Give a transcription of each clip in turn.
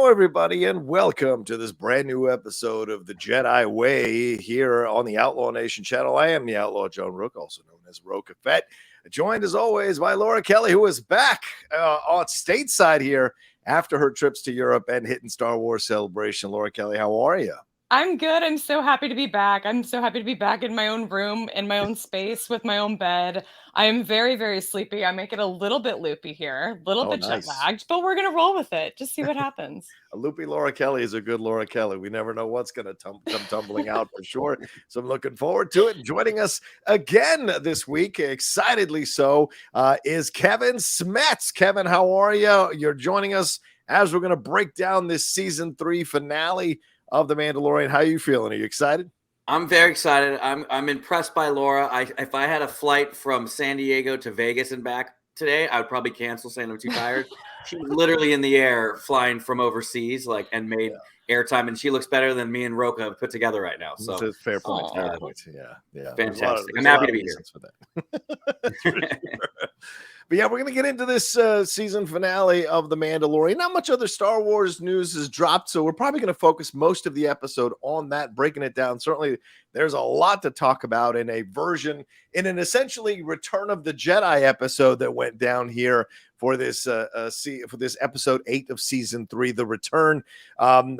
Hello, everybody, and welcome to this brand new episode of the JEDI Way here on the Outlaw Nation channel. I am the Outlaw John Rook, also known as Rocha Fett, joined as always by Laura Kelly, who is back on stateside here after her trips to Europe and hitting Star Wars Celebration. Laura Kelly, how are you? I'm good. I'm so happy to be back. I'm so happy to be back in my own room, in my own space, with my own bed. I am very, very sleepy. I make it a little bit loopy here, a little bit jet lagged, but we're going to roll with it. Just see what happens. A loopy Laura Kelly is a good Laura Kelly. We never know what's going to come tumbling out for sure. So I'm looking forward to it. Joining us again this week, excitedly so, is KEVIN SMETS. Kevin, how are you? You're joining us as we're going to break down this season 3 finale of The Mandalorian. How are you feeling? Are you excited? I'm very excited. I'm impressed by Laura. If I had a flight from San Diego to Vegas and back today, I would probably cancel saying I'm too tired. She's literally in the air flying from overseas, and made airtime, and she looks better than me and Rocha put together right now. So that's a fair point. Fair point. Yeah. Fantastic. I'm happy to be here. For that. But yeah, we're going to get into this season finale of The Mandalorian. Not much other Star Wars news has dropped, so we're probably going to focus most of the episode on that, breaking it down. Certainly, there's a lot to talk about in an essentially Return of the Jedi episode that went down here for this episode 8 of season 3, The Return,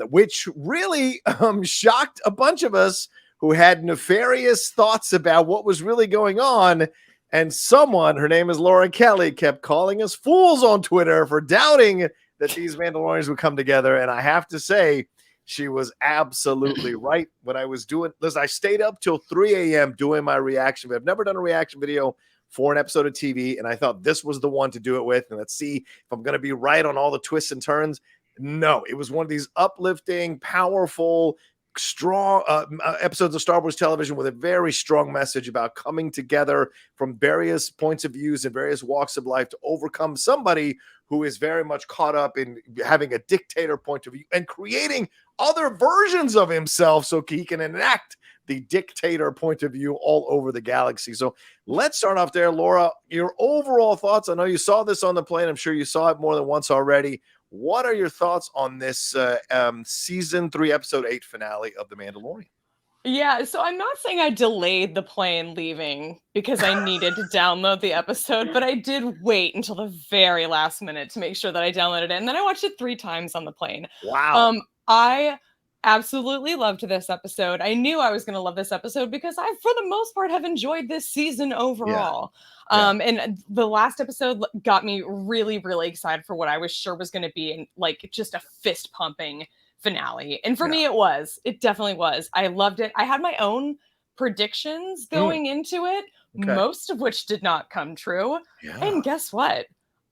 which really shocked a bunch of us who had nefarious thoughts about what was really going on. And someone, her name is Laura Kelly, kept calling us fools on Twitter for doubting that these Mandalorians would come together. And I have to say, she was absolutely right. When I was doing this, I stayed up till 3 a.m. doing my reaction. I've never done a reaction video for an episode of TV, and I thought this was the one to do it with. And let's see if I'm going to be right on all the twists and turns. No, it was one of these uplifting, powerful, strong episodes of Star Wars television with a very strong message about coming together from various points of views and various walks of life to overcome somebody who is very much caught up in having a dictator point of view and creating other versions of himself so he can enact the dictator point of view all over the galaxy. So let's start off there. Laura, your overall thoughts. I know you saw this on the plane. I'm sure you saw it more than once already. What are your thoughts on this season 3, episode 8 finale of The Mandalorian? Yeah, so I'm not saying I delayed the plane leaving because I needed to download the episode, but I did wait until the very last minute to make sure that I downloaded it. And then I watched it 3 times on the plane. Wow. I absolutely loved this episode. I knew I was going to love this episode because I, for the most part, have enjoyed this season overall. And the last episode got me really, really excited for what I was sure was going to be just a fist pumping finale. And for me, it definitely was. I loved it. I had my own predictions going into it, most of which did not come true. Yeah. And guess what?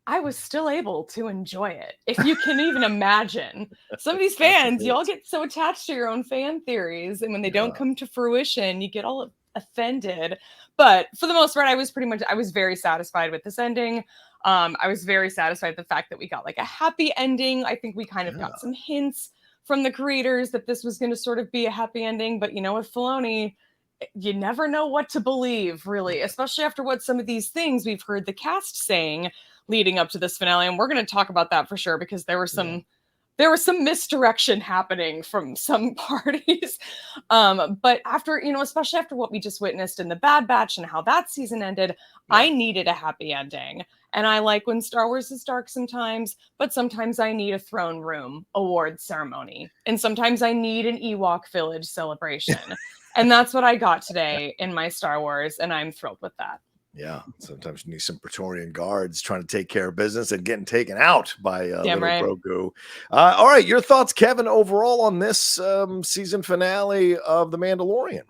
I was still able to enjoy it. If you can even imagine. Some of these fans, y'all get so attached to your own fan theories, and when they don't come to fruition, you get all offended. But for the most part, I was very satisfied with this ending. I was very satisfied with the fact that we got a happy ending. I think we kind of got some hints from the creators that this was going to sort of be a happy ending. But with Filoni, you never know what to believe, really, especially after what some of these things we've heard the cast saying leading up to this finale. And we're going to talk about that for sure, because there was some misdirection happening from some parties. But after, especially after what we just witnessed in the Bad Batch and how that season ended, I needed a happy ending. And I like when Star Wars is dark sometimes, but sometimes I need a throne room award ceremony. And sometimes I need an Ewok village celebration. And that's what I got today in my Star Wars. And I'm thrilled with that. Yeah, sometimes you need some Praetorian guards trying to take care of business and getting taken out by Grogu. All right, your thoughts, Kevin, overall on this season finale of The Mandalorian?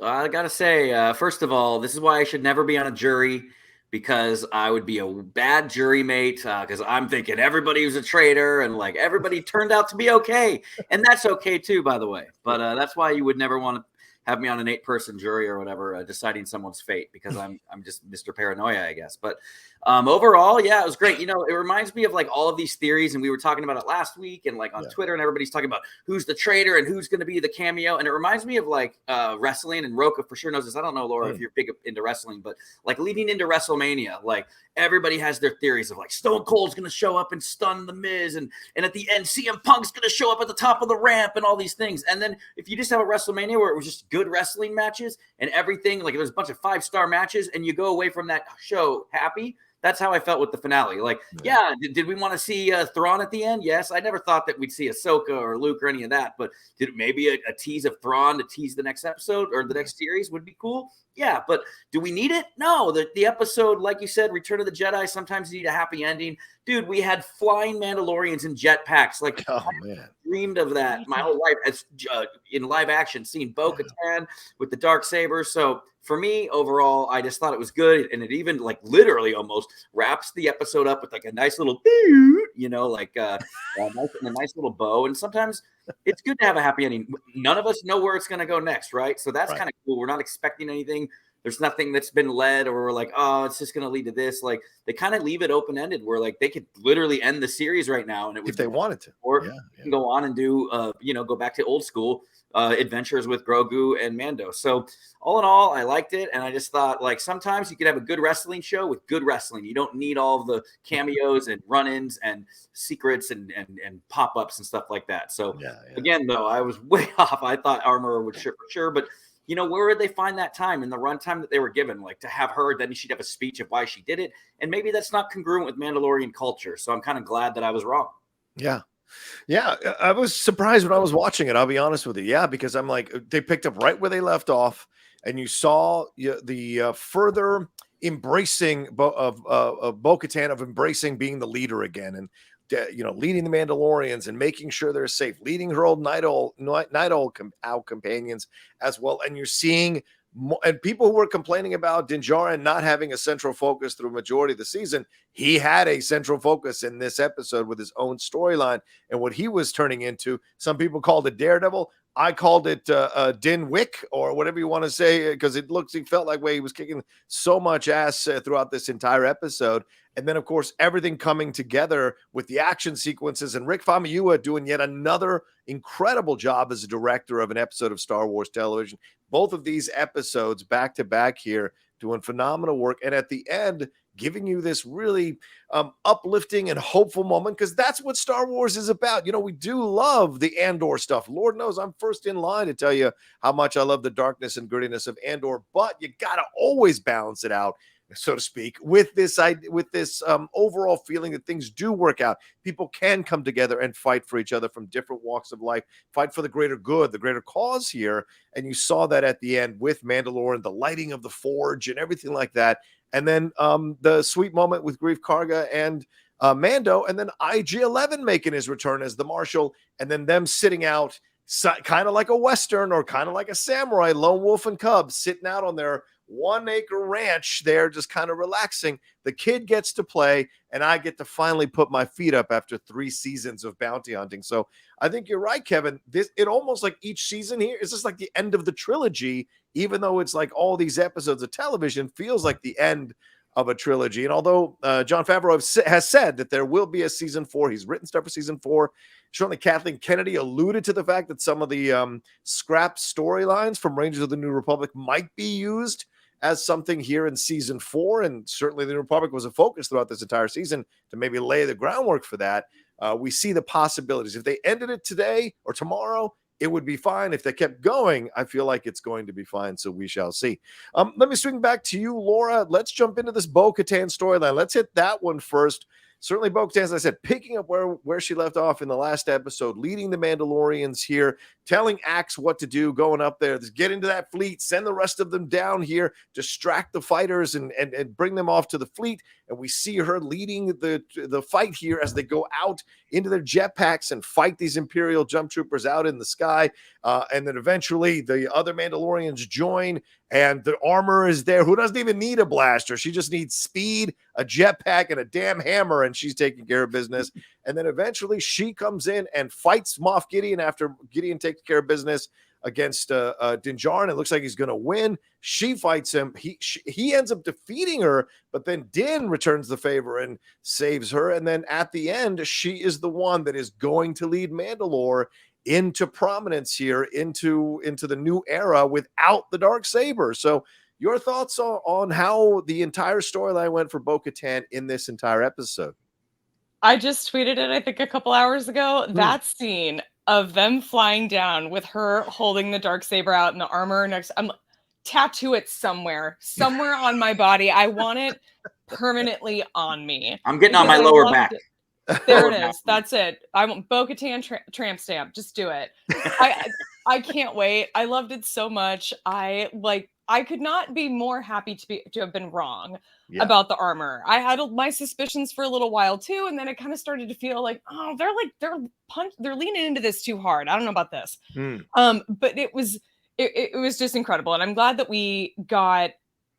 I got to say, first of all, this is why I should never be on a jury, because I would be a bad jury mate, because I'm thinking everybody was a traitor and everybody turned out to be okay. And that's okay too, by the way. But that's why you would never want to have me on an 8-person jury or whatever, deciding someone's fate, because I'm just Mr. Paranoia, I guess. But overall, yeah, it was great. You know, it reminds me of like all of these theories, and we were talking about it last week, and like on Twitter, and everybody's talking about who's the traitor and who's going to be the cameo. And it reminds me of like wrestling, and Rocha for sure knows this. I don't know, Laura, if you're big into wrestling, but like leading into WrestleMania, like everybody has their theories of like Stone Cold's going to show up and stun the Miz, and at the end CM Punk's going to show up at the top of the ramp and all these things. And then if you just have a WrestleMania where it was just good wrestling matches and everything, like there's a bunch of 5-star matches, and you go away from that show happy. That's how I felt with the finale. Like, did we want to see Thrawn at the end? Yes. I never thought that we'd see Ahsoka or Luke or any of that, but did maybe a tease of Thrawn to tease the next episode or the next series would be cool? Yeah, but do we need it? No. The episode, like you said, Return of the Jedi, sometimes you need a happy ending. Dude, we had flying Mandalorians in jetpacks. Like, I dreamed of that my whole life as in live action, seeing Bo-Katan with the darksaber. So for me, overall, I just thought it was good. And it even like literally almost wraps the episode up with like a nice little, you know, like a nice little bow. And sometimes it's good to have a happy ending. None of us know where it's going to go next, right? So that's kind of cool. We're not expecting anything. There's nothing that's been led, or we're like, oh, it's just going to lead to this. Like they kind of leave it open-ended where like they could literally end the series right now. And it would, if they wanted to, or can go on and do, you know, go back to old school adventures with Grogu and Mando. So all in all, I liked it. And I just thought like sometimes you could have a good wrestling show with good wrestling. You don't need all of the cameos and run-ins and secrets and pop-ups and stuff like that. So again, though, I was way off. I thought Armor would for sure, but you know, where would they find that time in the runtime that they were given? Like to have her, then she'd have a speech of why she did it. And maybe that's not congruent with Mandalorian culture. So I'm kind of glad that I was wrong. Yeah. Yeah. I was surprised when I was watching it. I'll be honest with you. Yeah. Because I'm like, they picked up right where they left off, and you saw the further embracing of Bo-Katan, of embracing being the leader again. And, you know, leading the Mandalorians and making sure they're safe, leading her old night owl companions as well. And you're seeing and people who were complaining about Djarin not having a central focus through a majority of the season, he had a central focus in this episode with his own storyline and what he was turning into. Some people called it Daredevil. I called it Din Wick, or whatever you want to say, because he felt like way he was kicking so much ass throughout this entire episode. And then, of course, everything coming together with the action sequences, and Rick Famuyiwa doing yet another incredible job as a director of an episode of Star Wars television. Both of these episodes back to back here doing phenomenal work. And at the end, giving you this really uplifting and hopeful moment, because that's what Star Wars is about. You know, we do love the Andor stuff. Lord knows I'm first in line to tell you how much I love the darkness and grittiness of Andor, but you got to always balance it out, so to speak, with this overall feeling that things do work out. People can come together and fight for each other from different walks of life, fight for the greater good, the greater cause here. And you saw that at the end with Mandalore and the lighting of the forge and everything like that. And then the sweet moment with Grief Karga and Mando, and then IG-11 making his return as the Marshal, and then them sitting out kind of like a Western or kind of like a samurai, lone wolf and cub, sitting out on their 1-acre ranch there, just kind of relaxing. The kid gets to play, and I get to finally put my feet up after 3 seasons of bounty hunting. So I think you're right, Kevin. It almost like each season here is just like the end of the trilogy, even though it's like all these episodes of television feels like the end of a trilogy. And although Jon Favreau has said that there will be a season 4, he's written stuff for season 4. Certainly Kathleen Kennedy alluded to the fact that some of the scrap storylines from Rangers of the New Republic might be used as something here in season 4. And certainly the New Republic was a focus throughout this entire season to maybe lay the groundwork for that. We see the possibilities. If they ended it today or tomorrow, it would be fine. If they kept going, I feel like it's going to be fine. So we shall see. Let me swing back to you, Laura. Let's jump into this Bo-Katan storyline. Let's hit that one first. Certainly Bo-Katan, as I said, picking up where she left off in the last episode, leading the Mandalorians here, telling Axe what to do, going up there, get into that fleet, send the rest of them down here, distract the fighters and bring them off to the fleet. And we see her leading the fight here as they go out into their jetpacks and fight these Imperial jump troopers out in the sky. And then eventually the other Mandalorians join, and the armor is there, who doesn't even need a blaster. She just needs speed, a jetpack, and a damn hammer, and she's taking care of business. And then eventually she comes in and fights Moff Gideon after Gideon takes care of business. against Din Djarin. It looks like he's going to win. She fights him. He ends up defeating her, but then Din returns the favor and saves her. And then at the end, she is the one that is going to lead Mandalore into prominence here, into the new era without the Darksaber. So your thoughts on how the entire storyline went for Bo-Katan in this entire episode? I just tweeted it, I think, a couple hours ago. That scene of them flying down with her holding the Darksaber out and the armor next, tattoo it somewhere on my body. I want it permanently on me. I'm getting on my lower back. There it is. That's it. I want Bo-Katan tramp stamp. Just do it. I can't wait. I loved it so much. I could not be more happy to have been wrong about the armor. I had my suspicions for a little while too, and then it kind of started to feel like, oh, they're leaning into this too hard. I don't know about this. But it was just incredible, and I'm glad that we got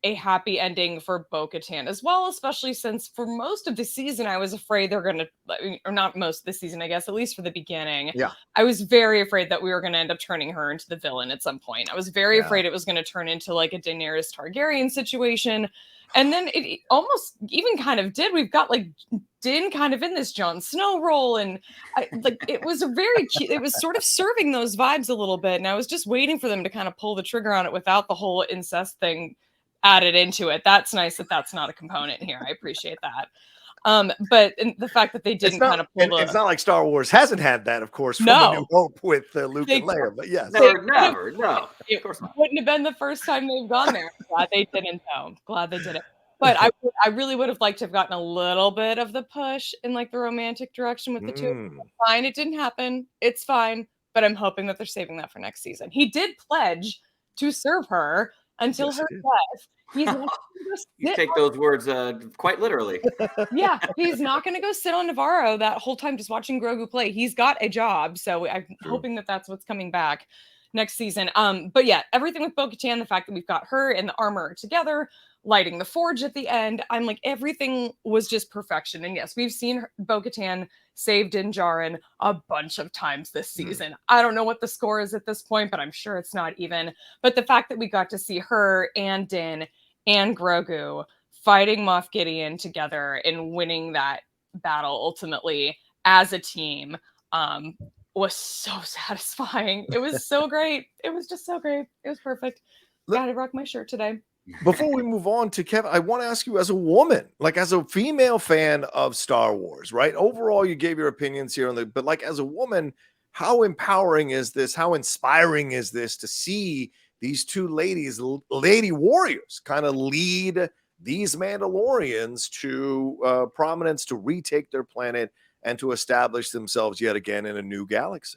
a happy ending for Bo-Katan as well, especially since for most of the season I was afraid they're going to, or not most of the season, I guess, at least for the beginning. Yeah. I was very afraid that we were going to end up turning her into the villain at some point. I was very afraid it was going to turn into like a Daenerys Targaryen situation. And then it almost even kind of did. We've got like Din kind of in this Jon Snow role, and it was a very cute, it was sort of serving those vibes a little bit. And I was just waiting for them to kind of pull the trigger on it without the whole incest thing added into it. That's nice that that's not a component here. I appreciate that. But the fact that they didn't kind of pull it's not like Star Wars hasn't had that, of course, from A New Hope with Luke and Leia, but yes. Never, no. Of course not. Wouldn't have been the first time they've gone there. Glad they didn't, though. Glad they didn't. But I really would have liked to have gotten a little bit of the push in like the romantic direction with the two. Fine, it didn't happen. It's fine. But I'm hoping that they're saving that for next season. He did pledge to serve her until her death. He's not you take those words quite literally. Yeah, he's not going to go sit on Navarro that whole time just watching Grogu play. He's got a job, so I'm hoping that that's what's coming back next season. But yeah, everything with Bo-Katan, the fact that we've got her and the armor together, lighting the forge at the end, I'm like, everything was just perfection. And yes, we've seen Bo-Katan saved Din Djarin a bunch of times this season. I don't know what the score is at this point, but I'm sure it's not even. But the fact that we got to see her and Din and Grogu fighting Moff Gideon together and winning that battle ultimately as a team was so satisfying. It was so great. It was just so great. It was perfect. Gotta rock my shirt today. Before we move on to Kevin, I want to ask you, as a woman, like as a female fan of Star Wars, right? Overall, you gave your opinions here but like as a woman, how empowering is this? How inspiring is this to see these two ladies, lady warriors, kind of lead these Mandalorians to prominence, to retake their planet and to establish themselves yet again in a new galaxy?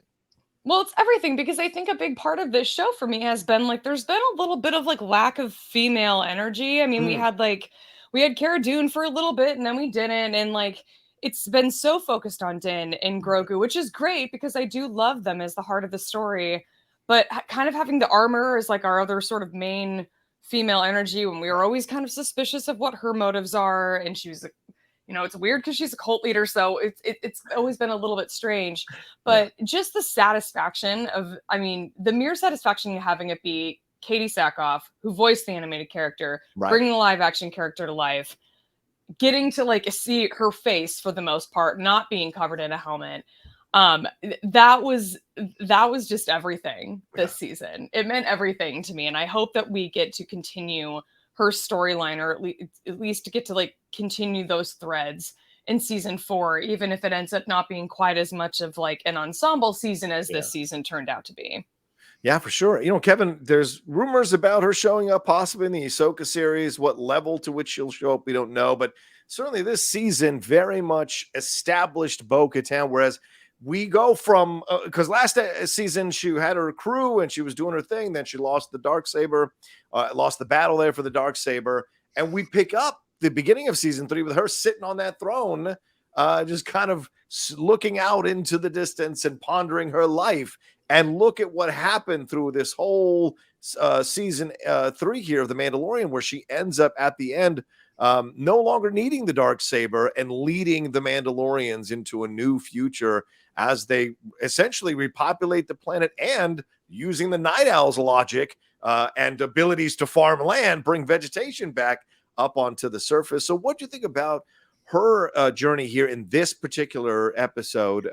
Well, it's everything, because I think a big part of this show for me has been like, there's been a little bit of like lack of female energy. I mean, we had Cara Dune for a little bit and then we didn't. And like, it's been so focused on Din and Grogu, which is great because I do love them as the heart of the story. But kind of having the armor as like our other sort of main female energy, when we were always kind of suspicious of what her motives are. And she was, it's weird because she's a cult leader. So it's always been a little bit strange. But just the satisfaction of, the mere satisfaction of having it be KATEE Sackhoff, who voiced the animated character, bringing the live action character to life, getting to like see her face for the most part, not being covered in a helmet. That was just everything this season. It meant everything to me. And I hope that we get to continue her storyline, or at least to get to like continue those threads in season 4, even if it ends up not being quite as much of like an ensemble season as this season turned out to be. Yeah, for sure. Kevin, there's rumors about her showing up possibly in the Ahsoka series. What level to which she'll show up, we don't know. But certainly this season very much established Bo-Katan, whereas we go from, because last season she had her crew and she was doing her thing. Then she lost the Darksaber, lost the battle there for the Darksaber. And we pick up the beginning of season 3 with her sitting on that throne, just kind of looking out into the distance and pondering her life. And look at what happened through this whole season 3 here of The Mandalorian, where she ends up at the end no longer needing the Darksaber and leading the Mandalorians into a new future as they essentially repopulate the planet and using the Night Owl's logic and abilities to farm land, bring vegetation back up onto the surface. So what do you think about her journey here in this particular episode,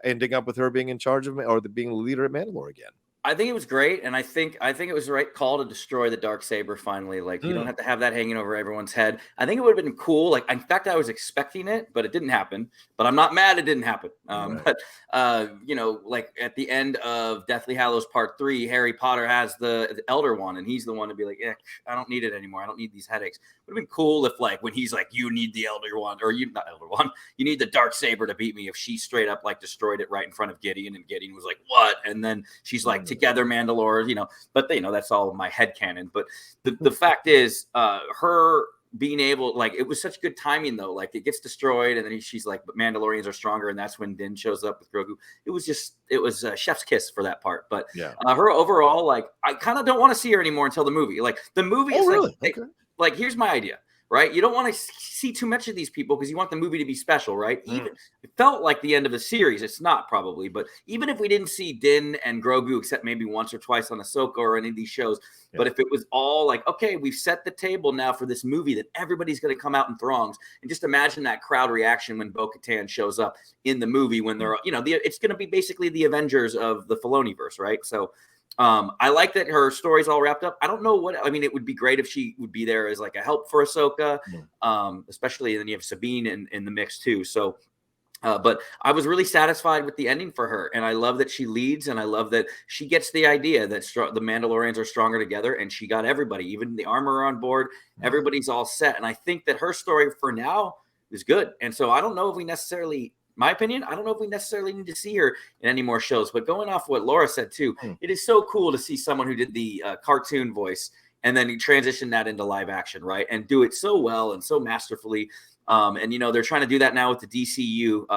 ending up with her being in charge of, or being the leader at Mandalore again? I think it was great, and I think it was the right call to destroy the Darksaber finally. Like, you don't have to have that hanging over everyone's head. I think it would have been cool. Like, in fact, I was expecting it, but it didn't happen. But I'm not mad it didn't happen. But you know, like at the end of Deathly Hallows Part 3, Harry Potter has the Elder One, and he's the one to be like, I don't need it anymore. I don't need these headaches. It would have been cool if, like, when he's like, you need the Elder One, or you not Elder One, you need the Darksaber to beat me. If she straight up like destroyed it right in front of Gideon, and Gideon was like, what? And then she's like, together, Mandalore, you know. But you know, that's all my headcanon. But the fact is, her being able, like, it was such good timing though. Like, it gets destroyed, and then she's like, but Mandalorians are stronger, and that's when Din shows up with Grogu. It was chef's kiss for that part. But her overall, like, I kind of don't want to see her anymore until the movie. Like, the movie is really? like, like, here's my idea. Right, you don't want to see too much of these people because you want the movie to be special, right? Even it felt like the end of the series. It's not probably, but even if we didn't see Din and Grogu, except maybe once or twice on Ahsoka or any of these shows, but if it was all like, okay, we've set the table now for this movie that everybody's going to come out in throngs, and just imagine that crowd reaction when Bo-Katan shows up in the movie when they're, you know, it's going to be basically the Avengers of the Filoniverse, right? So. I like that her story's all wrapped up. I don't know what, I mean, it would be great if she would be there as like a help for Ahsoka, especially, and then you have Sabine in the mix too. So, but I was really satisfied with the ending for her. And I love that she leads, and I love that she gets the idea that the Mandalorians are stronger together, and she got everybody, even the armor on board. Everybody's all set. And I think that her story for now is good. And so I don't know if we necessarily, my opinion, I don't know if we necessarily need to see her in any more shows, but going off what Laura said too, it is so cool to see someone who did the cartoon voice and then you transition that into live action, right? And do it so well and so masterfully. And, you know, they're trying to do that now with the DCU,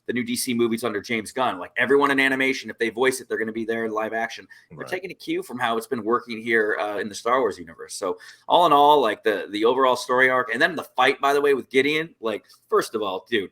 the new DC movies under James Gunn. Like, everyone in animation, if they voice it, they're going to be there in live action. They're taking a cue from how it's been working here in the Star Wars universe. So all in all, like the overall story arc, and then the fight, by the way, with Gideon, like, first of all, dude,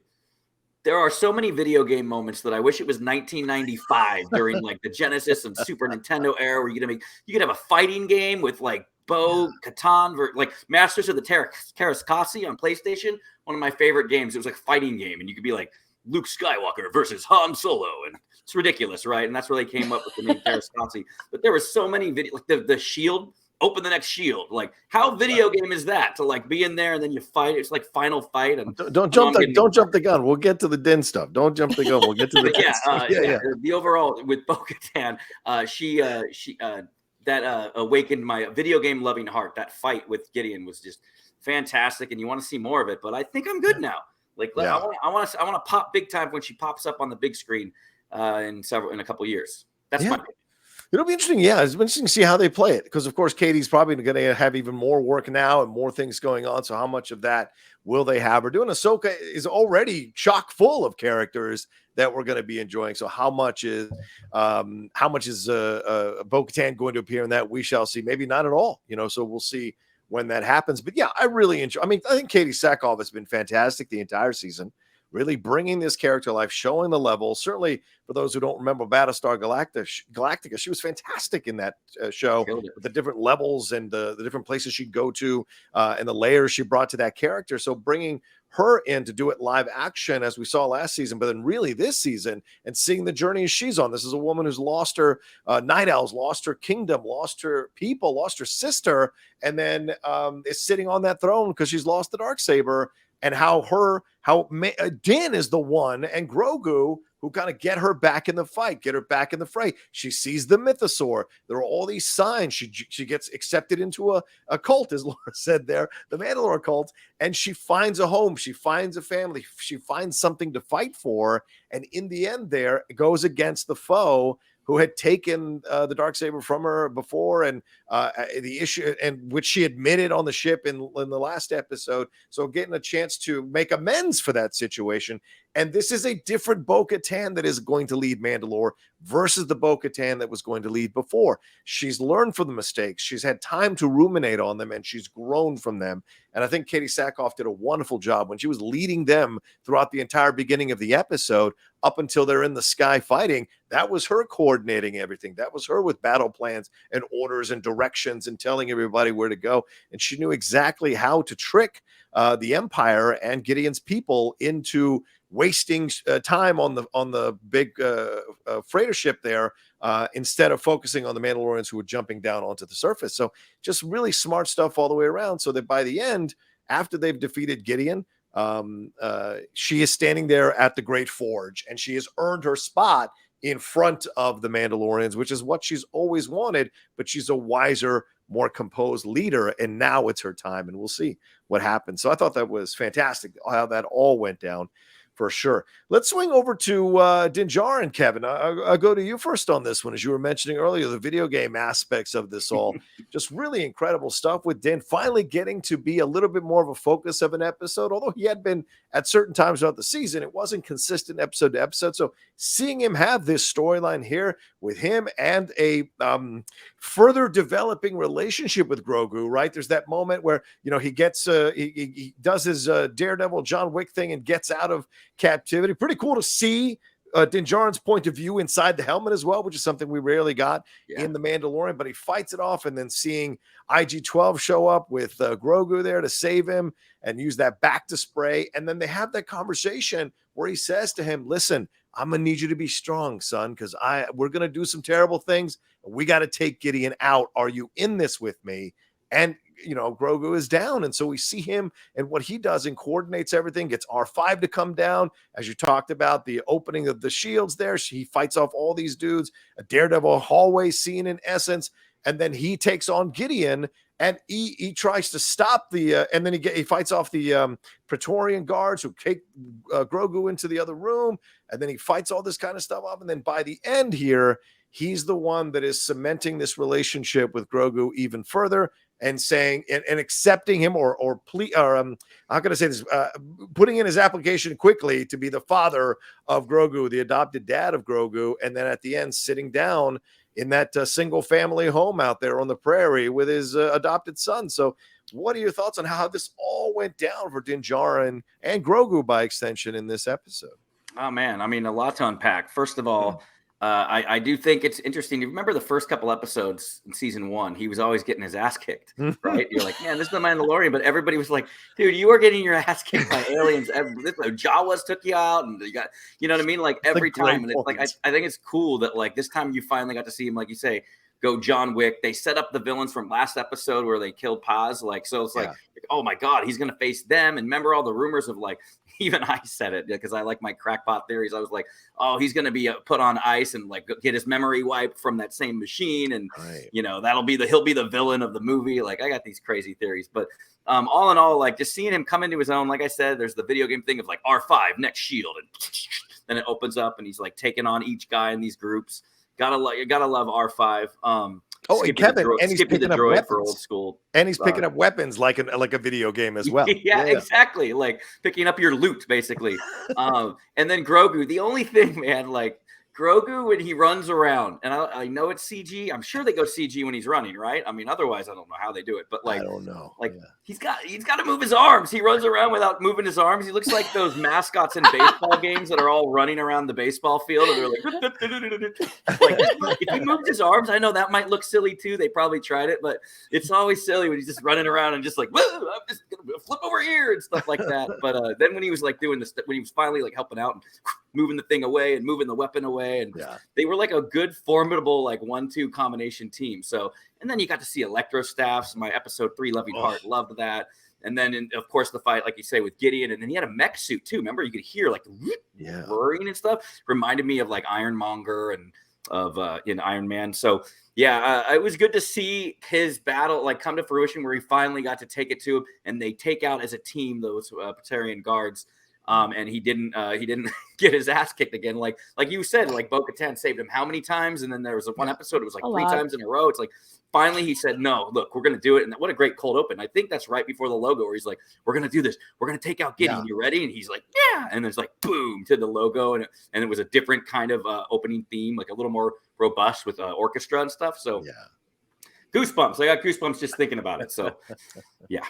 there are so many video game moments that I wish it was 1995 during like the Genesis and Super Nintendo era, where you could have a fighting game with like Bo-Katan, like Masters of the Terrascasi on PlayStation. One of my favorite games. It was like a fighting game, and you could be like Luke Skywalker versus Han Solo, and it's ridiculous, right? And that's where they came up with the name Terrascasi. But there were so many video, like the shield. Open the next shield. Like, how video game is that to like be in there and then you fight? It's like final fight. And don't jump the gun. We'll get to the Din stuff. Don't jump the gun. We'll get to the Din stuff. The overall with Bo-Katan, she that awakened my video game loving heart. That fight with Gideon was just fantastic, and you want to see more of it. But I think I'm good now. Like, I want to pop big time when she pops up on the big screen in a couple years. That's my opinion. It'll be interesting. Yeah, it's interesting to see how they play it, because, of course, Katie's probably going to have even more work now and more things going on. So how much of that will they have? Or doing Ahsoka is already chock full of characters that we're going to be enjoying. So how much is Bo-Katan going to appear in that? We shall see. Maybe not at all. You know, so we'll see when that happens. But yeah, I really enjoy. I mean, I think KATEE Sackhoff has been fantastic the entire season. Really bringing this character to life, showing the level. Certainly, for those who don't remember Battlestar Galactica, she was fantastic in that show, with the different levels and the different places she'd go to, and the layers she brought to that character. So bringing her in to do it live action, as we saw last season, but then really this season, and seeing the journey she's on. This is a woman who's lost her night owls, lost her kingdom, lost her people, lost her sister, and then is sitting on that throne because she's lost the Darksaber. And how Din is the one, and Grogu, who kind of get her back in the fight, get her back in the fray. She sees the mythosaur. There are all these signs. She gets accepted into a cult, as Laura said there, the Mandalore cult, and she finds a home. She finds a family. She finds something to fight for. And in the end there, it goes against the foe who had taken the Darksaber from her before, and the issue, and which she admitted on the ship in the last episode. So getting a chance to make amends for that situation And this is a different Bo-Katan that is going to lead Mandalore versus the Bo-Katan that was going to lead before. She's learned from the mistakes. She's had time to ruminate on them, and she's grown from them. And I think KATEE Sackhoff did a wonderful job when she was leading them throughout the entire beginning of the episode up until they're in the sky fighting. That was her coordinating everything. That was her with battle plans and orders and directions and telling everybody where to go. And she knew exactly how to trick the Empire and Gideon's people into wasting time on the big freighter ship there instead of focusing on the Mandalorians who were jumping down onto the surface. So just really smart stuff all the way around, so that by the end, after they've defeated Gideon, she is standing there at the Great Forge, and she has earned her spot in front of the Mandalorians, which is what she's always wanted, but she's a wiser, more composed leader, and now it's her time, and we'll see what happens. So I thought that was fantastic how that all went down, for sure. Let's swing over to Djarin, Kevin. I'll go to you first on this one. As you were mentioning earlier, the video game aspects of this all, just really incredible stuff with Din finally getting to be a little bit more of a focus of an episode. Although he had been at certain times throughout the season, it wasn't consistent episode to episode. So seeing him have this storyline here with him and a further developing relationship with Grogu, right? There's that moment where, you know, he gets he does his Daredevil John Wick thing and gets out of captivity. Pretty cool to see Din Djarin's point of view inside the helmet as well, which is something we rarely got in the Mandalorian, but he fights it off, and then seeing IG-12 show up with Grogu there to save him and use that back to spray. And then they have that conversation where he says to him, listen, I'm going to need you to be strong, son, because we're going to do some terrible things. We got to take Gideon out. Are you in this with me? And, you know, Grogu is down. And so we see him and what he does and coordinates everything, gets R5 to come down. As you talked about, the opening of the shields there, he fights off all these dudes, a Daredevil hallway scene in essence. And then he takes on Gideon, and he tries to stop the and then he fights off the Praetorian guards who take Grogu into the other room. And then he fights all this kind of stuff up. And then by the end here, he's the one that is cementing this relationship with Grogu even further, and saying and accepting him or how can I say this? Putting in his application quickly to be the father of Grogu, the adopted dad of Grogu, and then at the end sitting down in that single family home out there on the prairie with his adopted son. So, what are your thoughts on how this all went down for Din Djarin and Grogu by extension in this episode? Oh man, I mean, a lot to unpack. First of all. I do think it's interesting. You remember the first couple episodes in season 1, he was always getting his ass kicked, right? You're like, man, this is the Mandalorian, but everybody was like, dude, you are getting your ass kicked by aliens. Jawas took you out, and you got, you know what I mean? Like every time. And it's like, I think it's cool that like this time you finally got to see him, like you say, go John Wick. They set up the villains from last episode where they killed Paz. Like, so it's like, oh my God, he's going to face them. And remember all the rumors of like, even I said it because I like my crackpot theories. I was like, oh, he's going to be put on ice and like get his memory wiped from that same machine. And, you know, he'll be the villain of the movie. Like I got these crazy theories, but all in all, like just seeing him come into his own, like I said, there's the video game thing of like R5 next shield. And then it opens up and he's like taking on each guy in these groups. Gotta love R5. And Kevin, and he's picking up weapons for old school, and he's picking up weapons like a video game as well. Yeah, exactly. Like picking up your loot, basically. And then Grogu. The only thing, man, like Grogu when he runs around, and I know it's CG. I'm sure they go CG when he's running, right? I mean, otherwise I don't know how they do it. But like, I don't know. Like he's got to move his arms. He runs around without moving his arms. He looks like those mascots in baseball games that are all running around the baseball field, and they're like, if he moved his arms, I know that might look silly too. They probably tried it, but it's always silly when he's just running around and just like, I'm just gonna flip over here and stuff like that. But then when he was like doing this, when he was finally like helping out and moving the thing away and moving the weapon away, and they were like a good, formidable, like 1-2 combination team. So, and then you got to see Electro Staffs. My episode 3, Loving Heart, loved that. And then, of course, the fight, like you say, with Gideon, and then he had a mech suit too. Remember, you could hear like whirring and stuff. Reminded me of like Ironmonger and of in Iron Man. So yeah, it was good to see his battle like come to fruition, where he finally got to take it to him, and they take out as a team those Praetorian guards. And he didn't get his ass kicked again. Like you said, like Bo-Katan saved him how many times? And then there was one episode, it was like 3 times in a row. It's like, finally he said, no, look, we're going to do it. And what a great cold open. I think that's right before the logo where he's like, we're going to do this. We're going to take out Gideon. You ready? And he's like, yeah, and there's like boom to the logo, and it was a different kind of opening theme, like a little more robust with orchestra and stuff. So yeah, goosebumps. I got goosebumps just thinking about it. So yeah.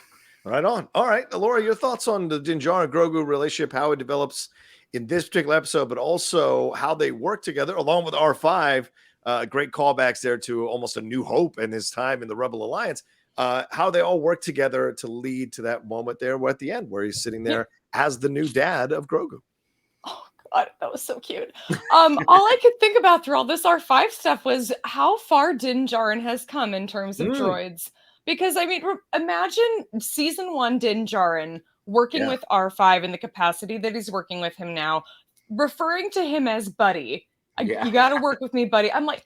Right on. All right, Laura, your thoughts on the Din Djarin and Grogu relationship, how it develops in this particular episode, but also how they work together along with R5. Great callbacks there to almost A New Hope and his time in the Rebel Alliance. How they all work together to lead to that moment there at the end where he's sitting there as the new dad of Grogu. Oh God, that was so cute. All I could think about through all this R5 stuff was how far Din Djarin has come in terms of droids. Because I mean, imagine season 1 Din Djarin working with R5 in the capacity that he's working with him now, referring to him as buddy. You got to work with me, buddy. I'm like,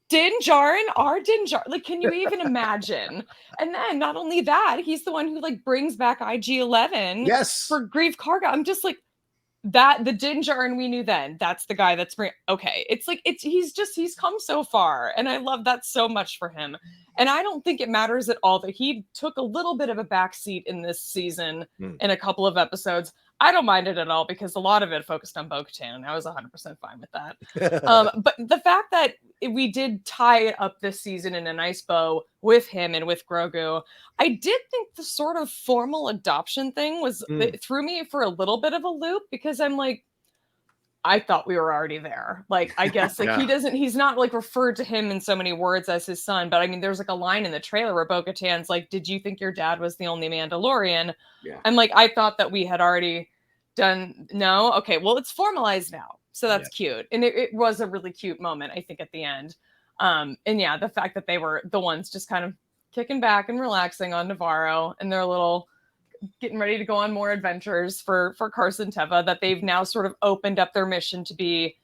Din Djarin, Din Djarin. Like, can you even imagine? And then not only that, he's the one who like brings back IG-11 for Grief Karga. I'm just like, that the Din Djarin we knew then, that's the guy that's okay. It's like he's come so far, and I love that so much for him. And I don't think it matters at all that he took a little bit of a backseat in this season in a couple of episodes. I don't mind it at all because a lot of it focused on Bo-Katan, and I was 100% fine with that. But the fact that we did tie it up this season in a nice bow with him and with Grogu, I did think the sort of formal adoption thing it threw me for a little bit of a loop because I'm like, I thought we were already there. Like, I guess like he's not like referred to him in so many words as his son, but I mean, there's like a line in the trailer where Bo-Katan's like, did you think your dad was the only Mandalorian? Yeah. I'm like, I thought that we had already done. No. Okay. Well, it's formalized now. So that's cute. And it was a really cute moment, I think, at the end. And yeah, the fact that they were the ones just kind of kicking back and relaxing on Navarro and their little getting ready to go on more adventures for Carson Teva, that they've now sort of opened up their mission to be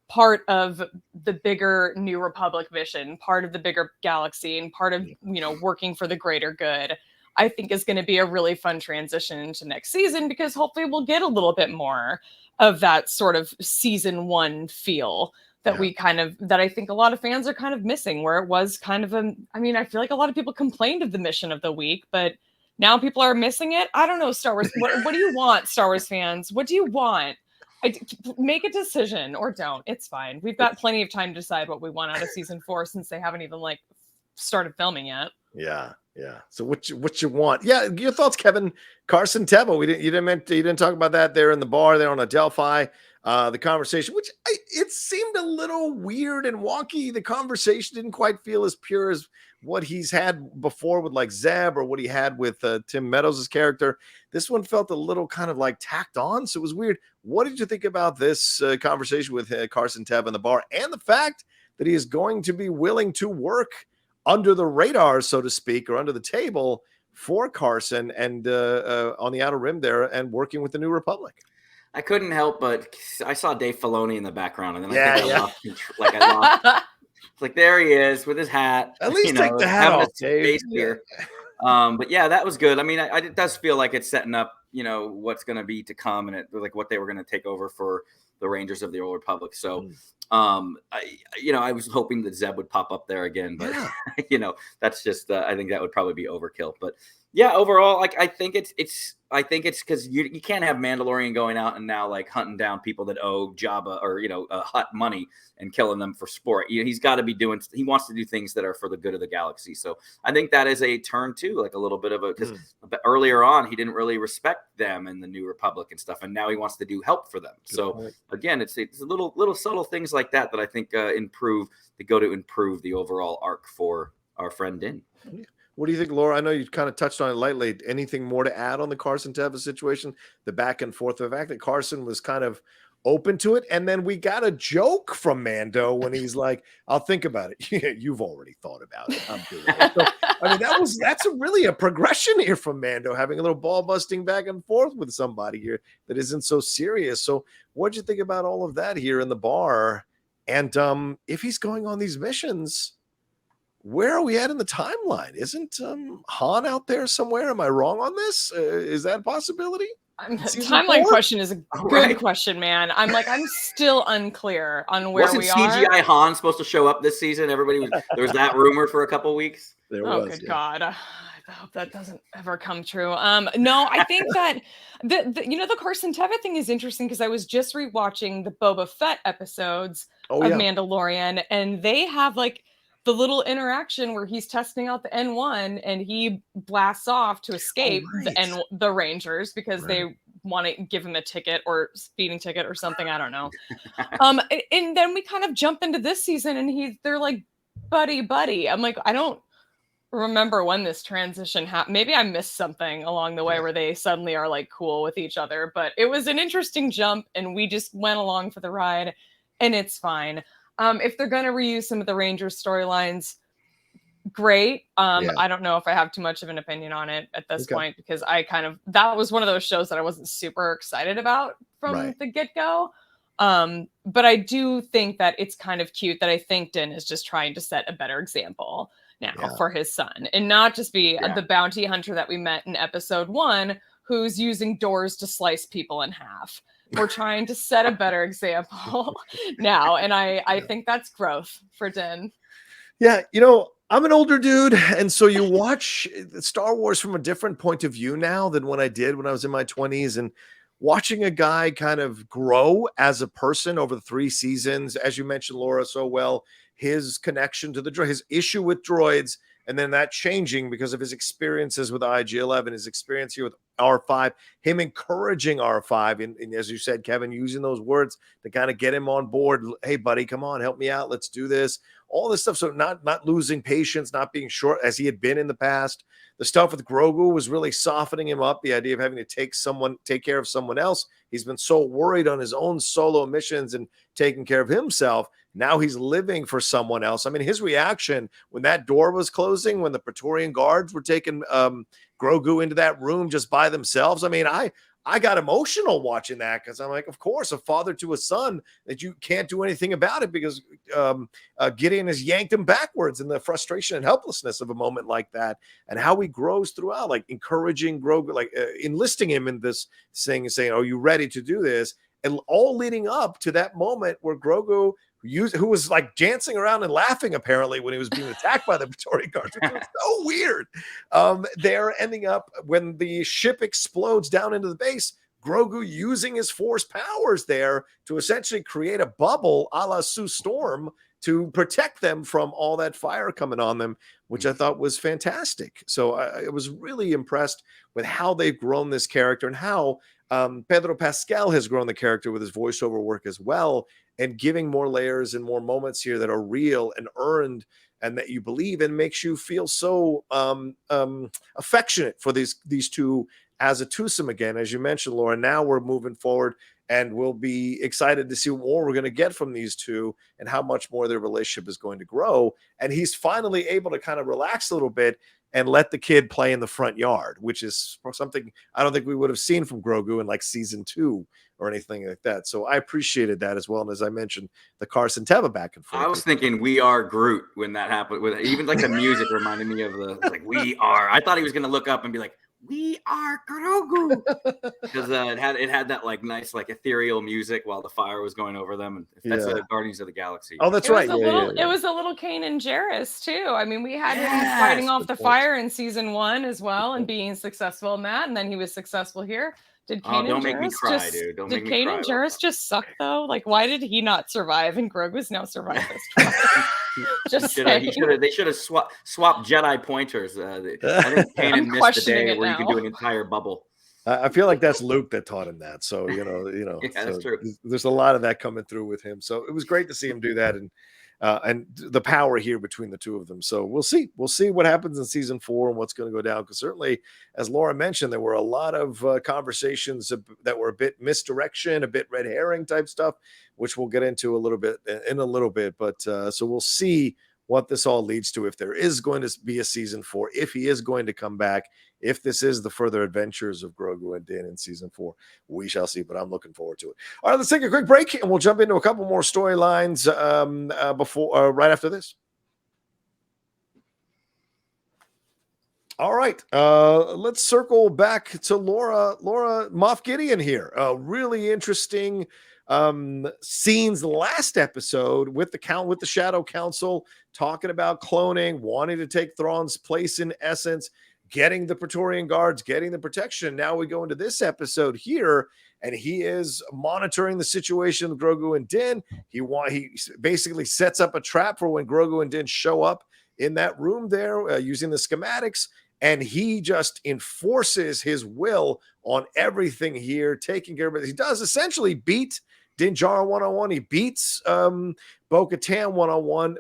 part of the bigger New Republic mission, part of the bigger galaxy, and part of, working for the greater good, I think is going to be a really fun transition into next season, because hopefully we'll get a little bit more of that sort of season 1 feel that that I think a lot of fans are kind of missing, where it was kind of I feel like a lot of people complained of the mission of the week, but now people are missing it. I don't know, Star Wars. What do you want, Star Wars fans? What do you want? Make a decision or don't. It's fine. We've got plenty of time to decide what we want out of season 4, since they haven't even started filming yet. Yeah. So what you want? Yeah, your thoughts, Kevin. Carson Teva. You didn't talk about that there in the bar there on Adelphi. The conversation, which it seemed a little weird and wonky. The conversation didn't quite feel as pure as what he's had before with like Zeb, or what he had with Tim Meadows' character. This one felt a little kind of like tacked on, so it was weird. What did you think about this conversation with Carson Teva in the bar, and the fact that he is going to be willing to work under the radar, so to speak, or under the table for Carson and on the Outer Rim there, and working with the New Republic? I couldn't help but I saw Dave Filoni in the background, and then I lost control. Like, there he is with his hat. At least take the hat off, Dave. But yeah, that was good. I mean, it does feel like it's setting up, what's going to be to come, and like what they were going to take over for the Rangers of the Old Republic. So, I was hoping that Zeb would pop up there again, but that's just I think that would probably be overkill. But yeah, overall, I think it's because you can't have Mandalorian going out and now like hunting down people that owe Jabba or Hutt money and killing them for sport. He's got to be he wants to do things that are for the good of the galaxy. So I think that is a turn too, like a little bit of because earlier on he didn't really respect them in the New Republic and stuff, and now he wants to do help for them. So again, it's little subtle things like that I think improve the overall arc for our friend Din. What do you think, Laura? I know you kind of touched on it lightly. Anything more to add on the Carson Teva situation? The back and forth, the fact that Carson was kind of open to it, and then we got a joke from Mando when he's like, "I'll think about it." You've already thought about it. I'm doing it. So, I mean, that's really a progression here from Mando, having a little ball busting back and forth with somebody here that isn't so serious. So, what'd you think about all of that here in the bar? And if he's going on these missions, where are we at in the timeline? Isn't Han out there somewhere? Am I wrong on this? Is that a possibility? Timeline question is a good question, man. I'm still unclear on where we are. Wasn't CGI Han supposed to show up this season? There was that rumor for a couple weeks. Good God. I hope that doesn't ever come true. No, I think that the Carson Teva thing is interesting because I was just rewatching the Boba Fett episodes of Mandalorian, and they have like the little interaction where he's testing out the N1 and he blasts off to escape the Rangers because they want to give him a ticket or speeding ticket or something. I don't know. And then we kind of jump into this season and they're like buddy. I'm like, I don't remember when this transition happened. Maybe I missed something along the way where they suddenly are like cool with each other, but it was an interesting jump and we just went along for the ride and it's fine. If they're going to reuse some of the Rangers storylines, great. I don't know if I have too much of an opinion on it at this point because that was one of those shows that I wasn't super excited about from the get-go. But I do think that it's kind of cute that I think Din is just trying to set a better example now for his son and not just be the bounty hunter that we met in episode 1 who's using doors to slice people in half. We're trying to set a better example now. And I think that's growth for Din. Yeah. I'm an older dude. And so you watch Star Wars from a different point of view now than when I did when I was in my 20s, and watching a guy kind of grow as a person over the 3 seasons, as you mentioned, Laura, so well, his connection to the droid, his issue with droids, and then that changing because of his experiences with IG-11, his experience here with R5, him encouraging R5, and as you said, Kevin, using those words to kind of get him on board. Hey, buddy, come on, help me out. Let's do this. All this stuff. So not losing patience, not being short as he had been in the past. The stuff with Grogu was really softening him up. The idea of having to take care of someone else. He's been so worried on his own solo missions and taking care of himself. Now he's living for someone else. I mean, his reaction when that door was closing, when the Praetorian guards were taking Grogu into that room just by themselves. I mean, I got emotional watching that because I'm like, of course, a father to a son that you can't do anything about it because Gideon has yanked him backwards in the frustration and helplessness of a moment like that, and how he grows throughout, like encouraging Grogu, like enlisting him in this thing and saying, "Are you ready to do this?" And all leading up to that moment where Grogu, who was like dancing around and laughing apparently when he was being attacked by the Praetorian guards, which was so weird. They're ending up when the ship explodes down into the base, Grogu using his force powers there to essentially create a bubble a la Sue Storm to protect them from all that fire coming on them, which I thought was fantastic. So I was really impressed with how they've grown this character and how Pedro Pascal has grown the character with his voiceover work as well, and giving more layers and more moments here that are real and earned and that you believe in, makes you feel so affectionate for these two as a twosome again, as you mentioned, Laura. Now we're moving forward and we'll be excited to see what more we're going to get from these two and how much more their relationship is going to grow. And he's finally able to kind of relax a little bit and let the kid play in the front yard, which is something I don't think we would have seen from Grogu in like season 2 or anything like that. So I appreciated that as well. And as I mentioned, the Carson Teva back and forth. I was thinking "We Are Groot" when that happened. With even like the music reminded me of the like "We Are." I thought he was going to look up and be like, "We are Grogu," because it had that like nice like ethereal music while the fire was going over them. And that's the Guardians of the Galaxy. Oh, that's right. It was a little Kanan Jarrus too. I mean, we had him fighting off the fire in season 1 as well and being successful in that, and then he was successful here. Did Kanan Jarrus just suck though? Like, why did he not survive and Grogu's now survived this twice? They should have swapped Jedi pointers. I think Kanan missed the day where you could do an entire bubble. I feel like that's Luke that taught him that. So That's true. There's a lot of that coming through with him. So it was great to see him do that, and the power here between the two of them. So we'll see what happens in season 4 and what's going to go down. Because certainly, as Laura mentioned, there were a lot of conversations that were a bit misdirection, a bit red herring type stuff, which we'll get into in a little bit. But so we'll see what this all leads to, if there is going to be a season 4, if he is going to come back, if this is the further adventures of Grogu and Din in season 4, we shall see, but I'm looking forward to it. All right, let's take a quick break and we'll jump into a couple more storylines right after this. All right, let's circle back to Laura Moff Gideon here. Really interesting scenes last episode with the Shadow Council talking about cloning, wanting to take Thrawn's place in essence. getting the Praetorian Guards, getting the protection. Now we go into this episode here, and he is monitoring the situation with Grogu and Din. He basically sets up a trap for when Grogu and Din show up in that room there using the schematics, and he just enforces his will on everything here, taking care of it. He does essentially beat Din Djarin one-on-one. He beats Bo-Katan one-on-one,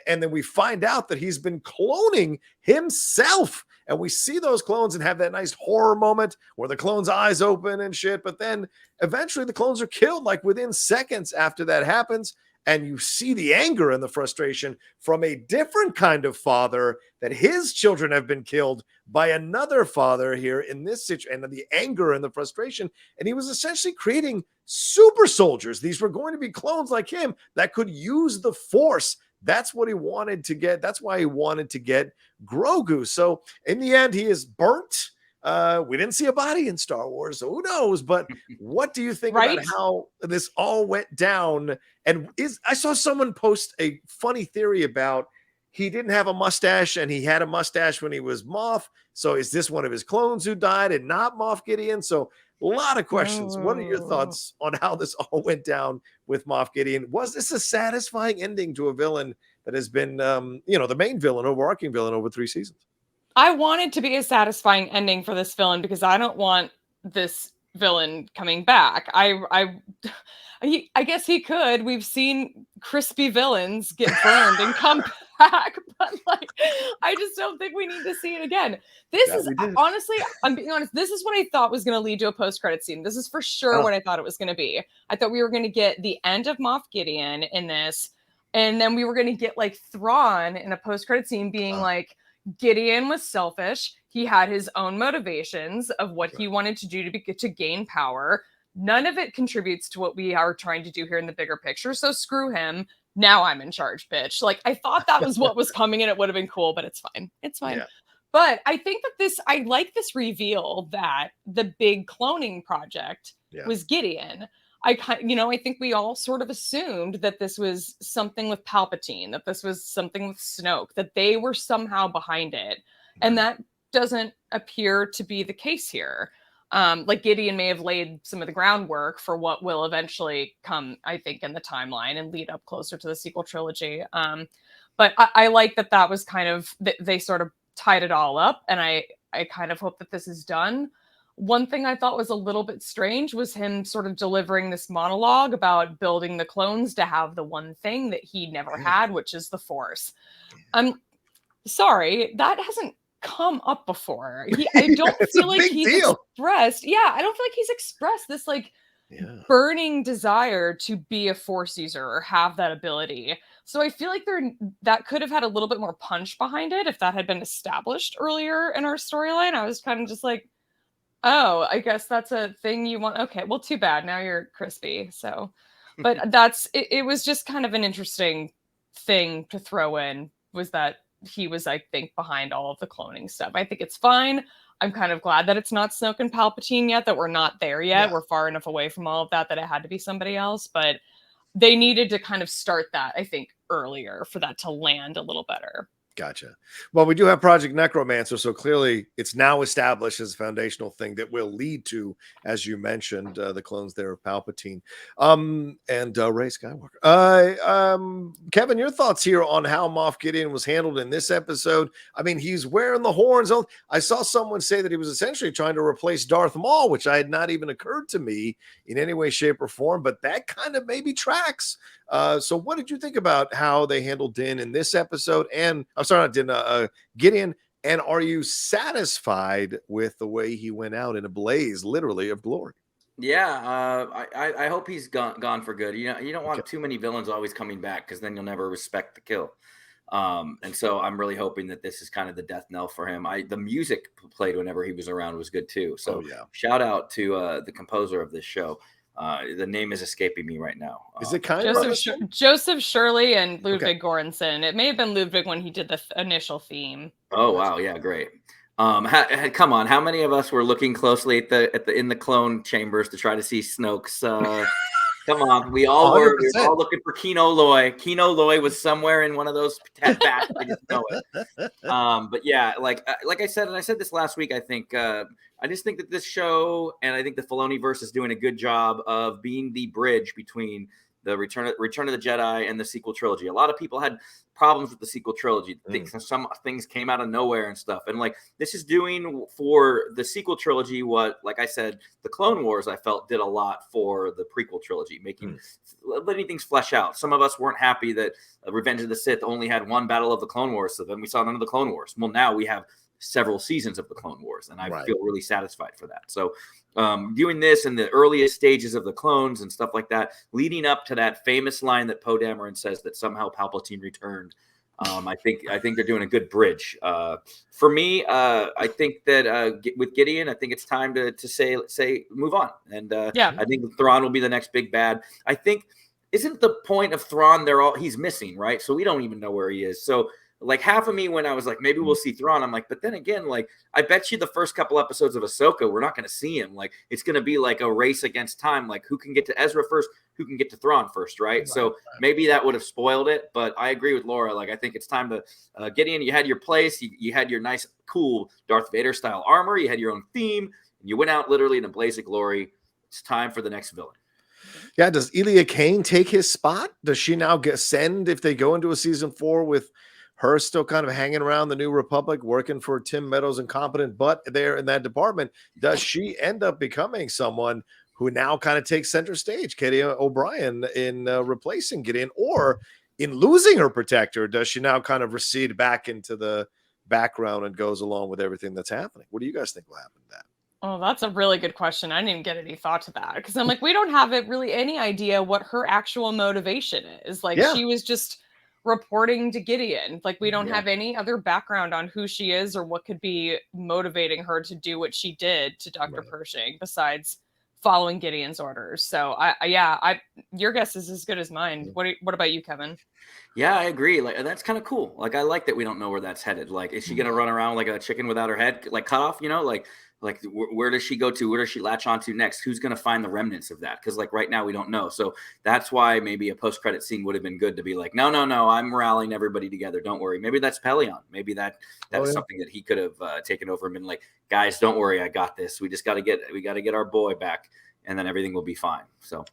and then we find out that he's been cloning himself. And we see those clones and have that nice horror moment where the clone's eyes open and shit. But then eventually the clones are killed like within seconds after that happens. And you see the anger and the frustration from a different kind of father, that his children have been killed by another father here in this situation, and the anger and the frustration. And he was essentially creating super soldiers. These were going to be clones like him that could use the Force. That's what he wanted to get. That's why he wanted to get Grogu. So in the end, he is burnt. We didn't see a body in Star Wars, so who knows? But what do you think about how this all went down? And I saw someone post a funny theory about he didn't have a mustache and he had a mustache when he was Moff. So is this one of his clones who died and not Moff Gideon? So a lot of questions. What are your thoughts on how this all went down with Moff Gideon? Was this a satisfying ending to a villain that has been, the main villain, overarching villain over 3 seasons? I want it to be a satisfying ending for this villain because I don't want this villain coming back. I guess he could. We've seen crispy villains get burned and come back, but like, I just don't think we need to see it again. This is honestly, I'm being honest, this is what I thought was going to lead to a post-credit scene. This is for sure what I thought it was going to be. I thought we were going to get the end of Moff Gideon in this, and then we were going to get like Thrawn in a post-credit scene being like, Gideon was selfish. He had his own motivations of what he wanted to do to gain power. None of it contributes to what we are trying to do here in the bigger picture. So screw him. Now I'm in charge, bitch. Like, I thought that was what was coming, and it would have been cool, but it's fine. It's fine. Yeah. But I think that I like this reveal that the big cloning project was Gideon. I think we all sort of assumed that this was something with Palpatine, that this was something with Snoke, that they were somehow behind it. And that doesn't appear to be the case here. Like Gideon may have laid some of the groundwork for what will eventually come, I think, in the timeline and lead up closer to the sequel trilogy. But I like that was kind of, they sort of tied it all up. And I kind of hope that this is done. One thing I thought was a little bit strange was him sort of delivering this monologue about building the clones to have the one thing that he never had, which is the Force. I'm sorry, that hasn't come up before. I don't feel like he's expressed. Yeah, I don't feel like he's expressed this like burning desire to be a Force user or have that ability. So I feel like that could have had a little bit more punch behind it if that had been established earlier in our storyline. I was kind of just like, oh, I guess that's a thing you want. Okay, well, too bad. Now you're crispy. So, but it was just kind of an interesting thing to throw in, was that he was, I think, behind all of the cloning stuff. I think it's fine. I'm kind of glad that it's not Snoke and Palpatine yet, that we're not there yet. Yeah. We're far enough away from all of that it had to be somebody else. But they needed to kind of start that, I think, earlier for that to land a little better. Gotcha. Well, we do have Project Necromancer, so clearly it's now established as a foundational thing that will lead to, as you mentioned, the clones there of Palpatine and Rey Skywalker. Kevin, your thoughts here on how Moff Gideon was handled in this episode? I mean, he's wearing the horns. I saw someone say that he was essentially trying to replace Darth Maul, which had not even occurred to me in any way, shape, or form, but that kind of maybe tracks. So what did you think about how they handled Din in this episode? And I'm sorry, not Din, Gideon. And are you satisfied with the way he went out in a blaze, literally, of glory? Yeah, I hope he's gone for good. You don't want too many villains always coming back, because then you'll never respect the kill. And so I'm really hoping that this is kind of the death knell for him. The music played whenever he was around was good too. So shout out to the composer of this show. The name is escaping me right now. Is it kind of Joseph Shirley and Ludwig Göransson? It may have been Ludwig when he did the initial theme. Oh wow, yeah, great. Come on, how many of us were looking closely at the in the clone chambers to try to see Snoke's Come on, we all were. We 100%. were all looking for Kino Loy. Kino Loy was somewhere in one of those bats. I didn't know it. But yeah, like I said, and I said this last week. I think I just think that this show, and I think the Filoniverse is doing a good job of being the bridge between the Return of the Jedi and the sequel trilogy. A lot of people had problems with the sequel trilogy. Some things came out of nowhere and stuff. And like this is doing for the sequel trilogy what, like I said, the Clone Wars I felt did a lot for the prequel trilogy, letting things flesh out. Some of us weren't happy that Revenge of the Sith only had one Battle of the Clone Wars, so then we saw none of the Clone Wars. Well, now we have several seasons of the Clone Wars, and I feel really satisfied for that. So doing this in the earliest stages of the clones and stuff like that, leading up to that famous line that Poe Dameron says that somehow Palpatine returned. I think they're doing a good bridge. For me, I think that with Gideon, I think it's time to say move on. And I think Thrawn will be the next big bad. I think isn't the point of Thrawn he's missing, right? So we don't even know where he is. So like half of me when I was like, maybe we'll see Thrawn, I'm like, but then again, like I bet you the first couple episodes of Ahsoka, we're not going to see him. Like it's going to be like a race against time. Like who can get to Ezra first, who can get to Thrawn first, right? So maybe that would have spoiled it, but I agree with Laura. Like I think it's time to Gideon, you had your place, you had your nice, cool Darth Vader style armor, you had your own theme, and you went out literally in a blaze of glory. It's time for the next villain. Yeah, does Elia Kane take his spot? Does she now ascend if they go into a season 4 with her still kind of hanging around the New Republic, working for Tim Meadows' incompetent butt there in that department? Does she end up becoming someone who now kind of takes center stage, Katie O'Brien, in replacing Gideon, or in losing her protector? Does she now kind of recede back into the background and goes along with everything that's happening? What do you guys think will happen to that? Oh, that's a really good question. I didn't even get any thought to that because I'm like, we don't have really any idea what her actual motivation is. Like she was just reporting to Gideon. Like we don't have any other background on who she is or what could be motivating her to do what she did to Dr. Pershing besides following Gideon's orders. So your guess is as good as mine. What about you, Kevin? Yeah, I agree. Like that's kind of cool. Like I like that we don't know where that's headed. Like is she going to run around like a chicken without her head, like cut off, you know, like where does she go to? Where does she latch onto next? Who's going to find the remnants of that? Because like right now we don't know. So that's why maybe a post-credit scene would have been good to be like, no, I'm rallying everybody together. Don't worry. Maybe that's Pelion. Maybe that was something that he could have taken over and been like, guys, don't worry, I got this. We got to get our boy back, and then everything will be fine. So.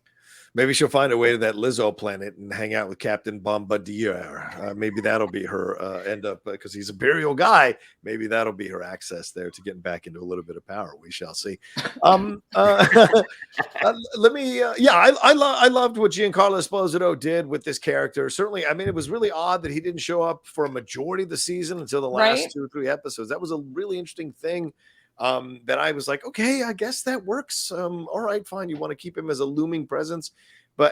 Maybe she'll find a way to that Lizzo planet and hang out with Captain Bombardier. Maybe that'll be her end up because he's a Imperial guy. Maybe that'll be her access there to getting back into a little bit of power. We shall see. Let me. I loved what Giancarlo Esposito did with this character. Certainly, I mean, it was really odd that he didn't show up for a majority of the season until the last 2 or 3 episodes. That was a really interesting thing. That I was like, okay, I guess that works. All right, fine. You want to keep him as a looming presence.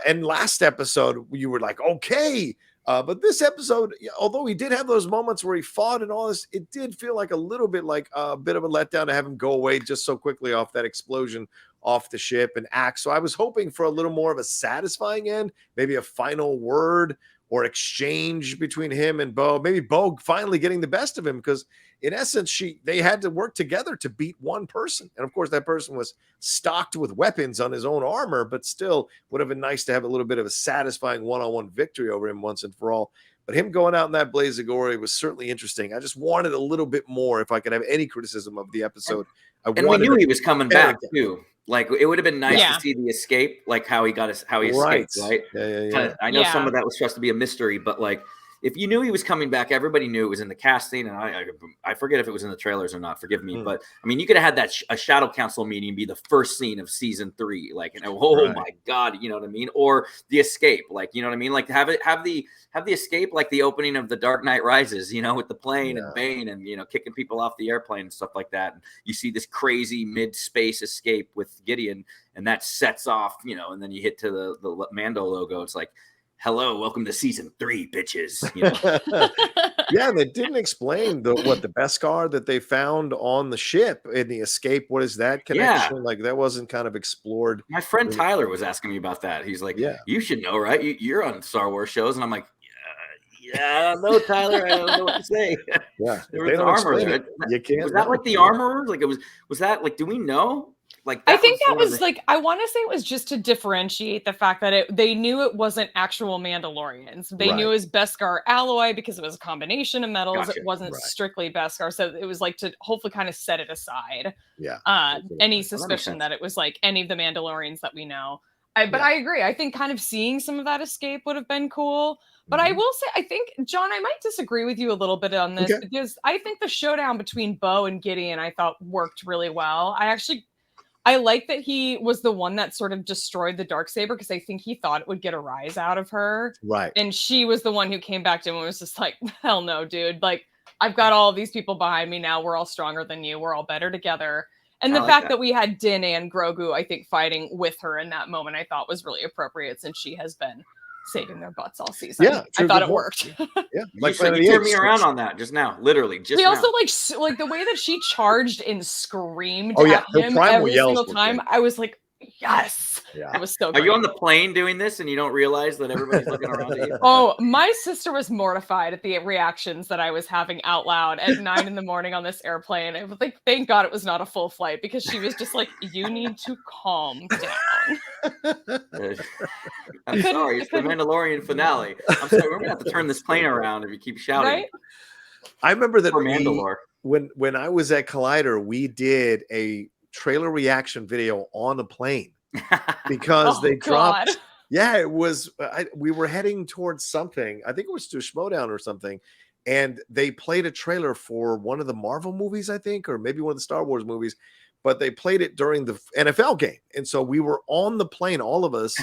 And last episode, you were like, okay. But this episode, although he did have those moments where he fought and all this, it did feel like a little bit like a bit of a letdown to have him go away just so quickly off that explosion off the ship and act. So I was hoping for a little more of a satisfying end, maybe a final word or exchange between him and Bo. Maybe Bo finally getting the best of him because in essence, they had to work together to beat one person. And of course, that person was stocked with weapons on his own armor, but still would have been nice to have a little bit of a satisfying one-on-one victory over him once and for all. But him going out in that blaze of glory was certainly interesting. I just wanted a little bit more. If I could have any criticism of the episode, and we knew he was coming back too. Like it would have been nice to see the escape, like how he escaped, right? Yeah. I know some of that was supposed to be a mystery, but like if you knew he was coming back, everybody knew it was in the casting, and I forget if it was in the trailers or not. Forgive me, but I mean, you could have had that a Shadow Council meeting be the first scene of season 3, like, my God, you know what I mean, or the escape, like, you know what I mean, like have the escape like the opening of The Dark Knight Rises, you know, with the plane and Bane and kicking people off the airplane and stuff like that. And you see this crazy mid-space escape with Gideon, and that sets off, and then you hit to the Mando logo. It's like, hello, welcome to season 3, bitches. Yeah, they didn't explain the Beskar that they found on the ship in the escape. What is that connection? Like that wasn't kind of explored. My friend Tyler was asking me about that. He's like, you should know, right? You're on Star Wars shows. And I'm like, yeah, no, Tyler, I don't know what to say. Yeah, there was the armor. You can't. Was that like the armor? Like was that like, do we know? Like I think that one of was like, I want to say it was just to differentiate the fact that they knew it wasn't actual Mandalorians. They knew it was Beskar alloy because it was a combination of metals. Gotcha. It wasn't strictly Beskar. So it was like to hopefully kind of set it aside. Yeah. Any suspicion that it was like any of the Mandalorians that we know. But I agree. I think kind of seeing some of that escape would have been cool. But I will say, I think, John, I might disagree with you a little bit on this because I think the showdown between Bo and Gideon, I thought worked really well. I like that he was the one that sort of destroyed the Darksaber because I think he thought it would get a rise out of her. Right. And she was the one who came back to him and was just like, hell no, dude. Like, I've got all of these people behind me now. We're all stronger than you. We're all better together. And the fact that we had Din and Grogu, I think, fighting with her in that moment, I thought was really appropriate since she has been saving their butts all season. Yeah, I thought it worked. Yeah, like you turned me around on that just now, literally. We also like the way that she charged and screamed at her him primal every yells single time. I was like, yes. It was so Are great. you on the plane doing this and you don't realize that everybody's looking around at you? Oh, my sister was mortified at the reactions that I was having out loud at 9 in the morning on this airplane. I was like, thank God it was not a full flight because she was just like, you need to calm down. I'm sorry, it's the Mandalorian finale. I'm sorry, we're gonna have to turn this plane around if you keep shouting. Right? I remember that Mandalore. When I was at Collider, we did a trailer reaction video on the plane because they dropped. God. Yeah, it was. We were heading towards something. I think it was to Schmodown or something, and they played a trailer for one of the Marvel movies, I think, or maybe one of the Star Wars movies. But they played it during the NFL game, and so we were on the plane, all of us,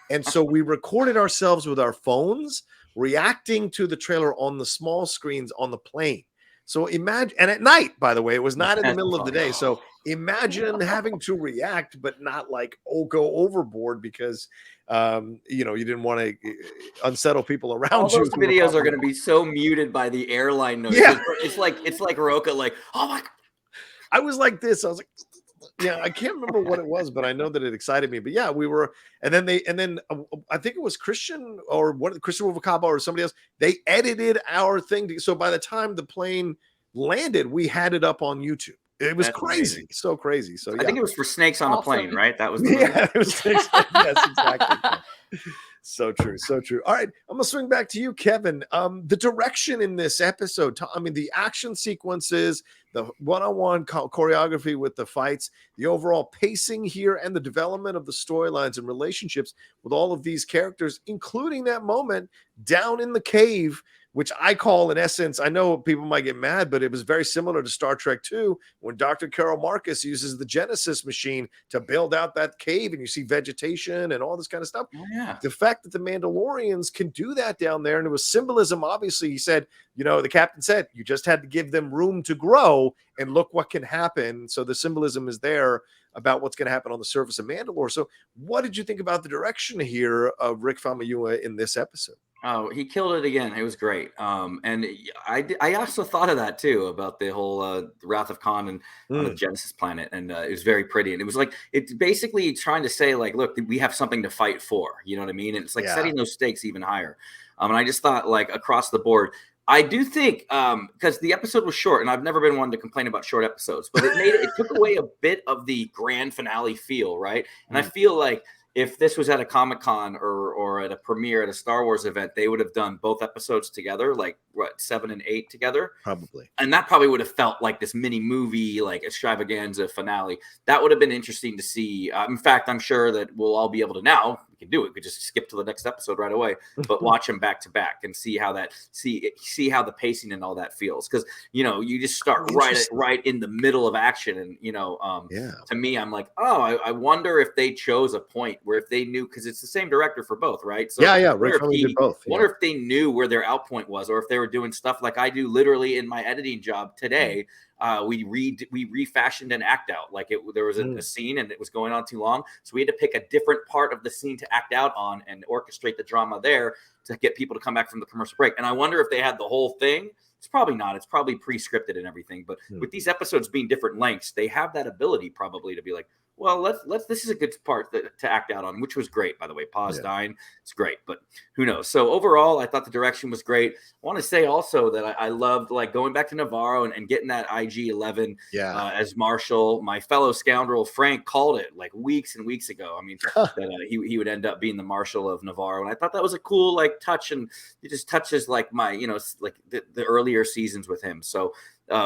and so we recorded ourselves with our phones reacting to the trailer on the small screens on the plane. So imagine, and at night, by the way, it was not in the middle of the day. So imagine having to react, but not like, go overboard because, you didn't want to unsettle people around you. All those videos are going to be so muted by the airline noise. Yeah. It's like Rocha, like, oh my God. I was like this. I was like, yeah, I can't remember what it was, but I know that it excited me. But yeah, we were, and then I think it was Christian Wovakaba or somebody else. They edited our thing, so by the time the plane landed, we had it up on YouTube. It was crazy, amazing. So crazy. So yeah. I think it was for Snakes on a Plane, right? That was it was Snakes. Yes, exactly. So true, so true. All right, I'm gonna swing back to you, Kevin. The direction in this episode, I mean, the action sequences, the one-on-one choreography with the fights, the overall pacing here, and the development of the storylines and relationships with all of these characters, including that moment down in the cave, which I call, in essence, I know people might get mad, but it was very similar to Star Trek 2 when Dr. Carol Marcus uses the Genesis machine to build out that cave and you see vegetation and all this kind of stuff. Oh, yeah. The fact that the Mandalorians can do that down there, and it was symbolism, obviously, he said, the captain said, you just had to give them room to grow and look what can happen. So the symbolism is there about what's going to happen on the surface of Mandalore. So what did you think about the direction here of Rick Famuyiwa in this episode? Oh, he killed it again. It was great. And I also thought of that too, about the whole Wrath of Khan and on the Genesis planet. And it was very pretty. And it was like, it's basically trying to say, like, look, we have something to fight for. You know what I mean? And it's like setting those stakes even higher. And I just thought, like, across the board, I do think, because the episode was short, and I've never been one to complain about short episodes, but it took away a bit of the grand finale feel, right? And I feel like if this was at a Comic-Con or at a premiere at a Star Wars event, they would have done both episodes together, like 7 and 8 together. Probably. And that probably would have felt like this mini movie, like extravaganza finale. That would have been interesting to see. In fact, I'm sure that we'll all be able to now. We can do it. We could just skip to the next episode right away, but watch them back to back and see how see how the pacing and all that feels. Because you just start right in the middle of action, and to me, I'm like, I wonder if they chose a point where if they knew, because it's the same director for both, right? So Rick did both. Wonder if they knew where their out point was, or if they were doing stuff like I do literally in my editing job today. We refashioned an act out, like there was a scene and it was going on too long, so we had to pick a different part of the scene to act out on and orchestrate the drama there to get people to come back from the commercial break. And I wonder if they had the whole thing. It's probably not. It's probably pre-scripted and everything. But with these episodes being different lengths, they have that ability probably to be like, well, let's this is a good part to act out on, which was great, by the way. Pause dying, it's great, but who knows? So overall, I thought the direction was great. I want to say also that I loved like going back to Navarro and getting that IG-11 as Marshal. My fellow scoundrel Frank called it like weeks and weeks ago. I mean, that he would end up being the Marshal of Navarro, and I thought that was a cool like touch, and it just touches like my like the earlier seasons with him. So.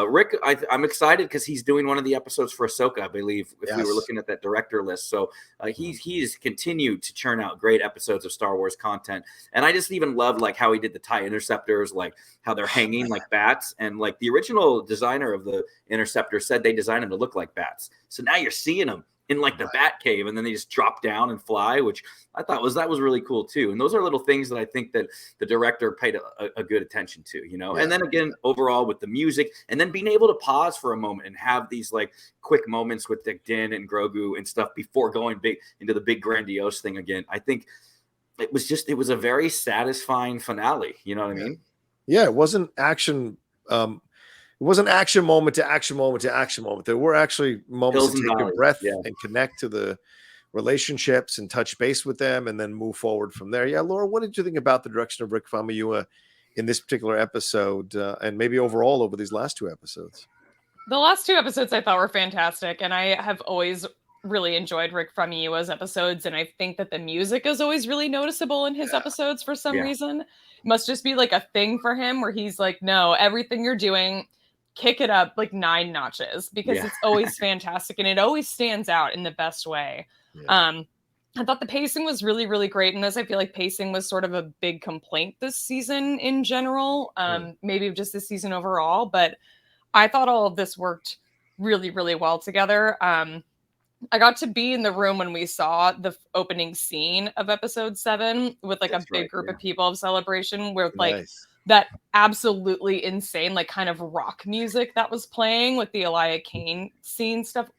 Rick, I'm excited because he's doing one of the episodes for Ahsoka, I believe, if we were looking at that director list. So he's continued to churn out great episodes of Star Wars content. And I just even love like how he did the TIE interceptors, like how they're hanging like bats. And like the original designer of the interceptor said they designed them to look like bats. So now you're seeing them in like the bat cave, and then they just drop down and fly, which I thought was really cool too. And those are little things that I think that the director paid a good attention to, and then again, overall with the music, and then being able to pause for a moment and have these like quick moments with Din and Grogu and stuff before going big into the big grandiose thing again. I think it was a very satisfying finale. You know what I mean? Yeah. It wasn't action. It wasn't action moment to action moment to action moment. There were actually moments to take a breath and connect to the relationships and touch base with them and then move forward from there. Yeah, Laura, what did you think about the direction of Rick Famuyiwa in this particular episode and maybe overall over these last 2 episodes? The last 2 episodes I thought were fantastic, and I have always really enjoyed Rick Famuyiwa's episodes, and I think that the music is always really noticeable in his episodes for some reason. It must just be like a thing for him where he's like, no, everything you're doing, kick it up like 9 notches, because it's always fantastic and it always stands out in the best way. I thought the pacing was really, really great in this. I feel like pacing was sort of a big complaint this season in general, maybe just this season overall, but I thought all of this worked really, really well together. I got to be in the room when we saw the opening scene of episode 7 with like a big group of people of Celebration with like that absolutely insane, like kind of rock music that was playing with the Elia Kane scene stuff.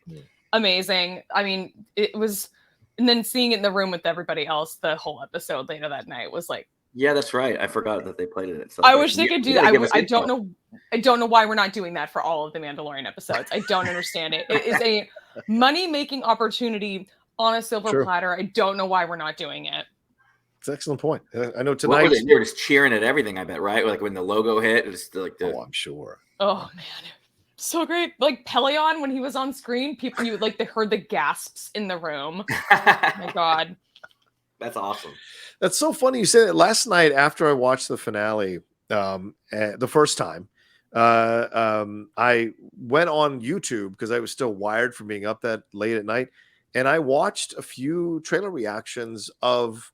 Amazing. I mean, it was, and then seeing it in the room with everybody else, the whole episode later that night was like, yeah, that's right. I forgot that they played it. I wish they could do that. I don't know. I don't know why we're not doing that for all of the Mandalorian episodes. I don't understand it. It is a money-making opportunity on a silver platter. I don't know why we're not doing it. It's an excellent point. I know tonight they were just cheering at everything. I bet, right? Like when the logo hit, it was like the. Oh, I'm sure. Oh man, so great! Like Pelion when he was on screen, people they heard the gasps in the room. Oh my god, that's awesome. That's so funny you say that. Last night after I watched the finale, the first time, I went on YouTube because I was still wired from being up that late at night, and I watched a few trailer reactions of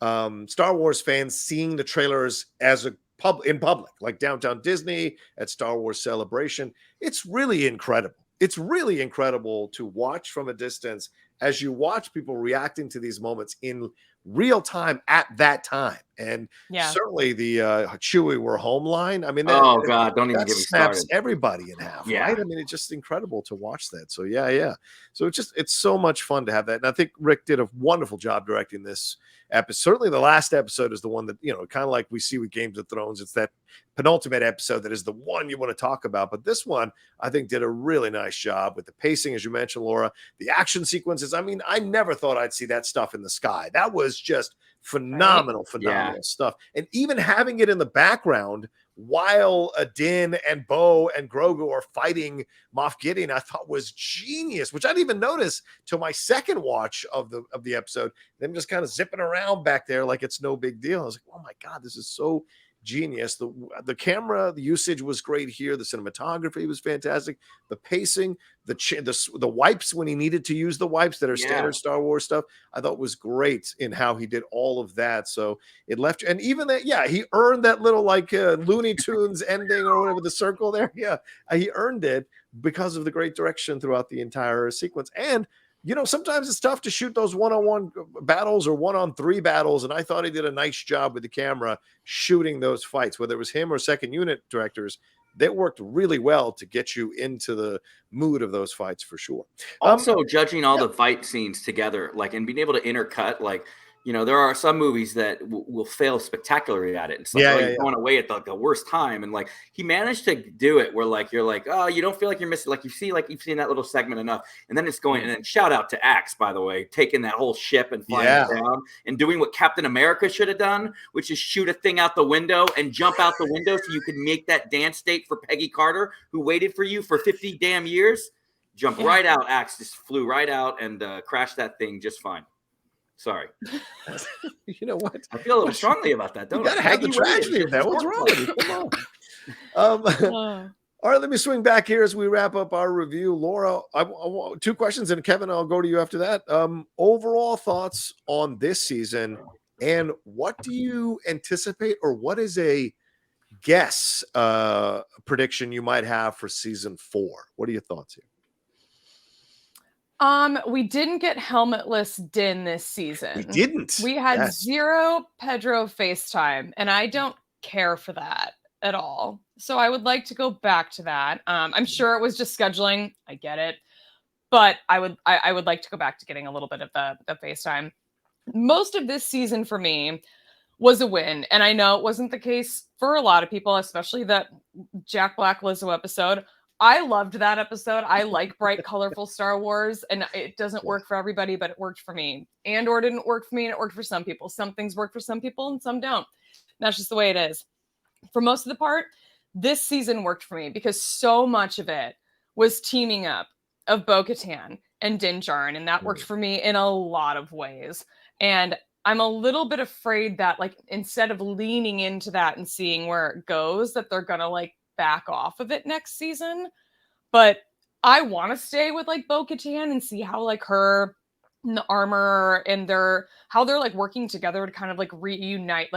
Star Wars fans seeing the trailers as in public, like downtown Disney at Star Wars Celebration. It's really incredible. It's really incredible to watch from a distance as you watch people reacting to these moments in real time at that time. And certainly the Chewie we're home line. I mean, don't even get me snaps started. Everybody in half, right? I mean, it's just incredible to watch that. So so it's so much fun to have that. And I think Rick did a wonderful job directing this episode. Certainly the last episode is the one that, kind of like we see with Games of Thrones. It's that penultimate episode that is the one you want to talk about. But this one, I think, did a really nice job with the pacing, as you mentioned, Laura, the action sequences. I mean, I never thought I'd see that stuff in the sky. That was just phenomenal stuff. And even having it in the background while Din and Bo and Grogu are fighting Moff Gideon, I thought was genius, which I didn't even notice till my second watch of the episode. Them just kind of zipping around back there like it's no big deal. I was like, oh my God, this is so genius. The camera, the usage was great here. The cinematography was fantastic. The pacing, the wipes when he needed to use the wipes that are standard Star Wars stuff, I thought was great in how he did all of that. So it left, and even that, he earned that little like Looney Tunes ending or whatever, the circle there. He earned it because of the great direction throughout the entire sequence. And sometimes it's tough to shoot those one-on-one battles or one-on-3 battles, and I thought he did a nice job with the camera shooting those fights, whether it was him or second unit directors. They worked really well to get you into the mood of those fights for sure. Also, judging all the fight scenes together, like, and being able to intercut, like, you know, there are some movies that will fail spectacularly at it. It's like, you're going away at the worst time. And like, he managed to do it where like, you're like, oh, you don't feel like you're missing. Like you've seen that little segment enough. And then it's going, and then shout out to Axe, by the way, taking that whole ship and flying it down and doing what Captain America should have done, which is shoot a thing out the window and jump out the window so you can make that dance date for Peggy Carter, who waited for you for 50 damn years. Jump right out. Axe just flew right out and crashed that thing just fine. Sorry. You know what? I feel a little strongly about that, don't I? You gotta have the tragedy of that. What's wrong with you? Come on. All right, let me swing back here as we wrap up our review. Laura, I 2 questions, and Kevin, I'll go to you after that. Overall thoughts on this season, and what do you anticipate, or what is a guess prediction you might have for season 4? What are your thoughts here? We didn't get helmetless Din this season. We didn't. We had 0 Pedro FaceTime, and I don't care for that at all. So I would like to go back to that. I'm sure it was just scheduling. I get it. But I would like to go back to getting a little bit of the FaceTime. Most of this season for me was a win. And I know it wasn't the case for a lot of people, especially that Jack Black Lizzo episode. I loved that episode. I like bright, colorful Star Wars, and it doesn't work for everybody, but it worked for me. Andor didn't work for me, and it worked for some people. Some things work for some people, and some don't. That's just the way it is. For most of the part, this season worked for me because so much of it was teaming up of Bo-Katan and Din Djarin, and that worked for me in a lot of ways. And I'm a little bit afraid that, like, instead of leaning into that and seeing where it goes, that they're gonna like back off of it next season. But I want to stay with like Bo-Katan and see how like her and the armor and how they're like working together to kind of like reunite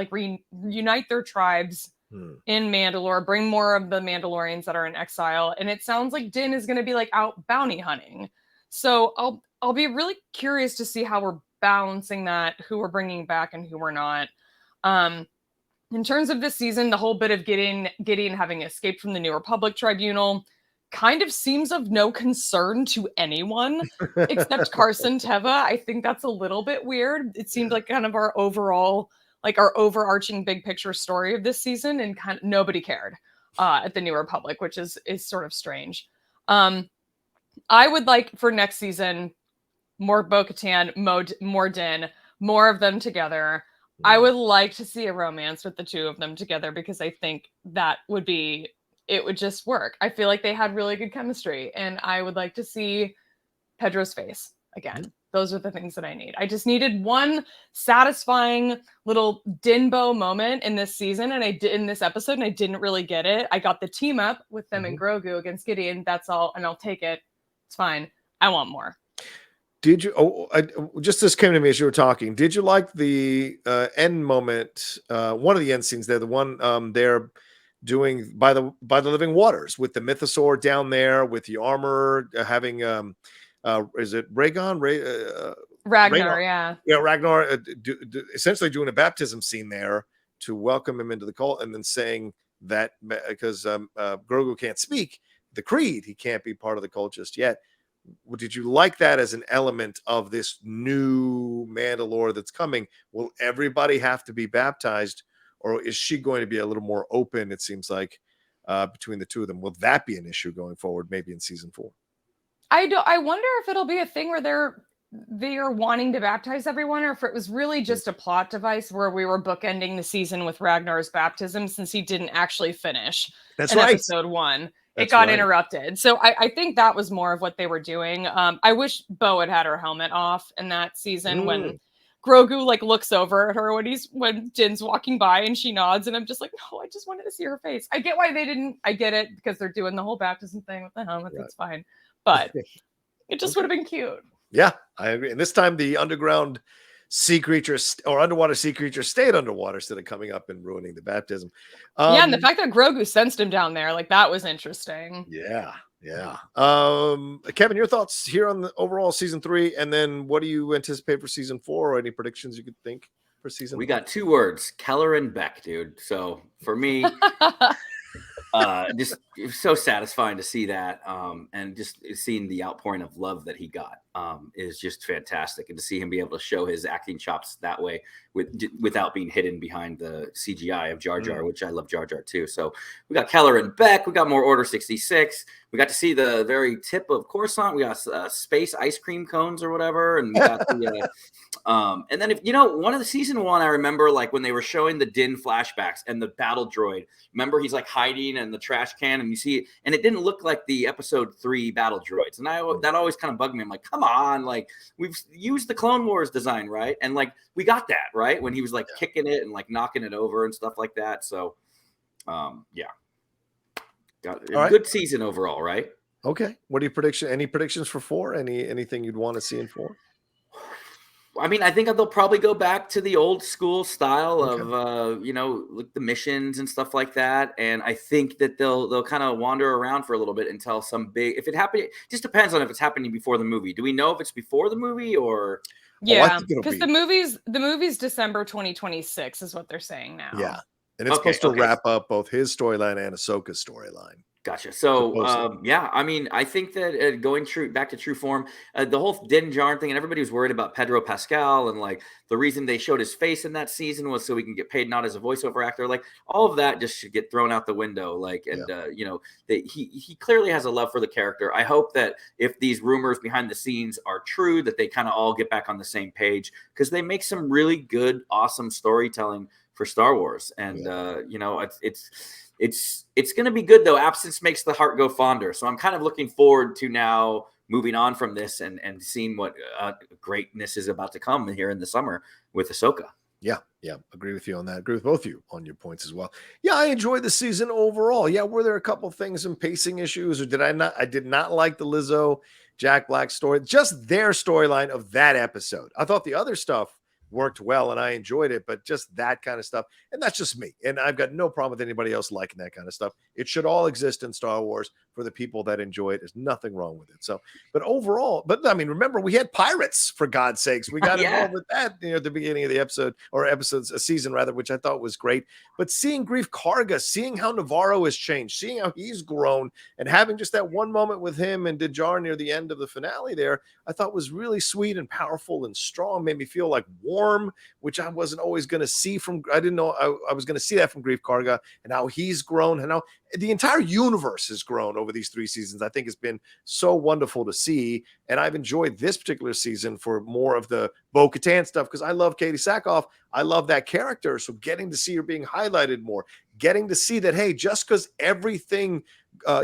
their tribes in Mandalore, bring more of the Mandalorians that are in exile. And it sounds like Din is going to be like out bounty hunting. So I'll be really curious to see how we're balancing that, who we're bringing back and who we're not. In terms of this season, the whole bit of Gideon having escaped from the New Republic Tribunal kind of seems of no concern to anyone except Carson Teva. I think that's a little bit weird. It seemed like kind of our overarching big picture story of this season, and kind of nobody cared at the New Republic, which is sort of strange. I would like for next season more Bo-Katan, more Din, more of them together. I would like to see a romance with the 2 of them together because I think it would just work. I feel like they had really good chemistry, and I would like to see Pedro's face again. Those are the things that I need. I just needed one satisfying little Dinbo moment in this season, and I did in this episode, and I didn't really get it. I got the team up with them and Grogu against Gideon. That's all, and I'll take it. It's fine. I want more. Did you? Just this came to me as you were talking. Did you like the end moment? One of the end scenes there, the one they're doing by the living waters with the mythosaur down there with the armor having is it Rhaegar? Ragnar, yeah, Ragnar essentially doing a baptism scene there to welcome him into the cult, and then saying that because Grogu can't speak the creed, he can't be part of the cult just yet. Did you like that as an element of this new Mandalore that's coming? Will everybody have to be baptized, or is she going to be a little more open, it seems like, between the 2 of them? Will that be an issue going forward, maybe in season 4? I wonder if it'll be a thing where they are wanting to baptize everyone, or if it was really just a plot device where we were bookending the season with Ragnar's baptism, since he didn't actually finish episode 1. It got interrupted. So I think that was more of what they were doing. I wish Bo had her helmet off in that season when Grogu like looks over at her when Din's walking by and she nods, and I'm just like, no, I just wanted to see her face. I get why they didn't. I get it because they're doing the whole baptism thing with the helmet. That's fine. But it just would have been cute. Yeah, I agree. And this time the underground sea creatures or underwater sea creatures stayed underwater instead of coming up and ruining the baptism. And the fact that Grogu sensed him down there, like, that was interesting. Yeah. Kevin, your thoughts here on the overall season 3, and then what do you anticipate for season 4, or any predictions you could think for season 4? We got 2 words: Keller and Beck, dude. So for me, just so satisfying to see that, and just seeing the outpouring of love that he got. is just fantastic, and to see him be able to show his acting chops that way without being hidden behind the CGI of Jar Jar, which I love Jar Jar too. So we got Keller and Beck, we got more Order 66, we got to see the very tip of Coruscant, we got space ice cream cones or whatever, and we got the and then, if you know, one of the season 1, I remember like when they were showing the Din flashbacks and the battle droid. Remember, he's like hiding in the trash can, and you see it, and it didn't look like the episode 3 battle droids, and that always kind of bugged me. I'm like, come on, like we've used the Clone Wars design, right? And like we got that right when he was like kicking it and like knocking it over and stuff like that. So, yeah, got a good season overall, right? Okay, what are your any predictions for 4? Anything you'd want to see in 4? I mean, I think they'll probably go back to the old school style of, you know, like the missions and stuff like that. And I think that they'll kind of wander around for a little bit until some big, if it happened, it just depends on if it's happening before the movie. Do we know if it's before the movie or? Yeah, because the movie's December 2026 is what they're saying now. Yeah. And it's supposed to wrap up both his storyline and Ahsoka's storyline. Gotcha. So, yeah, I mean, I think that going back to true form, the whole Din Djarin thing, and everybody was worried about Pedro Pascal, and like the reason they showed his face in that season was so we can get paid not as a voiceover actor. Like all of that just should get thrown out the window. Like, and you know, that he clearly has a love for the character. I hope that if these rumors behind the scenes are true, that they kind of all get back on the same page, because they make some really good, awesome storytelling for Star Wars. And you know, it's going to be good, though. Absence makes the heart go fonder. So I'm kind of looking forward to now moving on from this and seeing what greatness is about to come here in the summer with Ahsoka. Yeah. Agree with you on that. Agree with both of you on your points as well. Yeah, I enjoyed the season overall. Yeah, were there a couple things, some pacing issues, or did I not? I did not like the Lizzo, Jack Black story. Just their storyline of that episode. I thought the other stuff worked well and I enjoyed it, but just that kind of stuff, and that's just me, and I've got no problem with anybody else liking that kind of stuff. It should all exist in Star Wars for the people that enjoy it. There's nothing wrong with it. So, but overall, I mean, remember, we had pirates, for God's sakes. We got involved with that, you know, at the beginning of the episode, or a season rather, which I thought was great. But seeing Grief Karga, seeing how Navarro has changed, seeing how he's grown, and having just that one moment with him and Djarin near the end of the finale there, I thought was really sweet and powerful and strong. Made me feel like warm, which I wasn't always going to see from. I didn't know I was going to see that from Grief Karga, and how he's grown, and how the entire universe has grown over these 3 seasons. I think it's been so wonderful to see, and I've enjoyed this particular season for more of the Bo-Katan stuff, because I love KATEE Sackhoff. I love that character, so getting to see her being highlighted more, getting to see that, hey, just because everything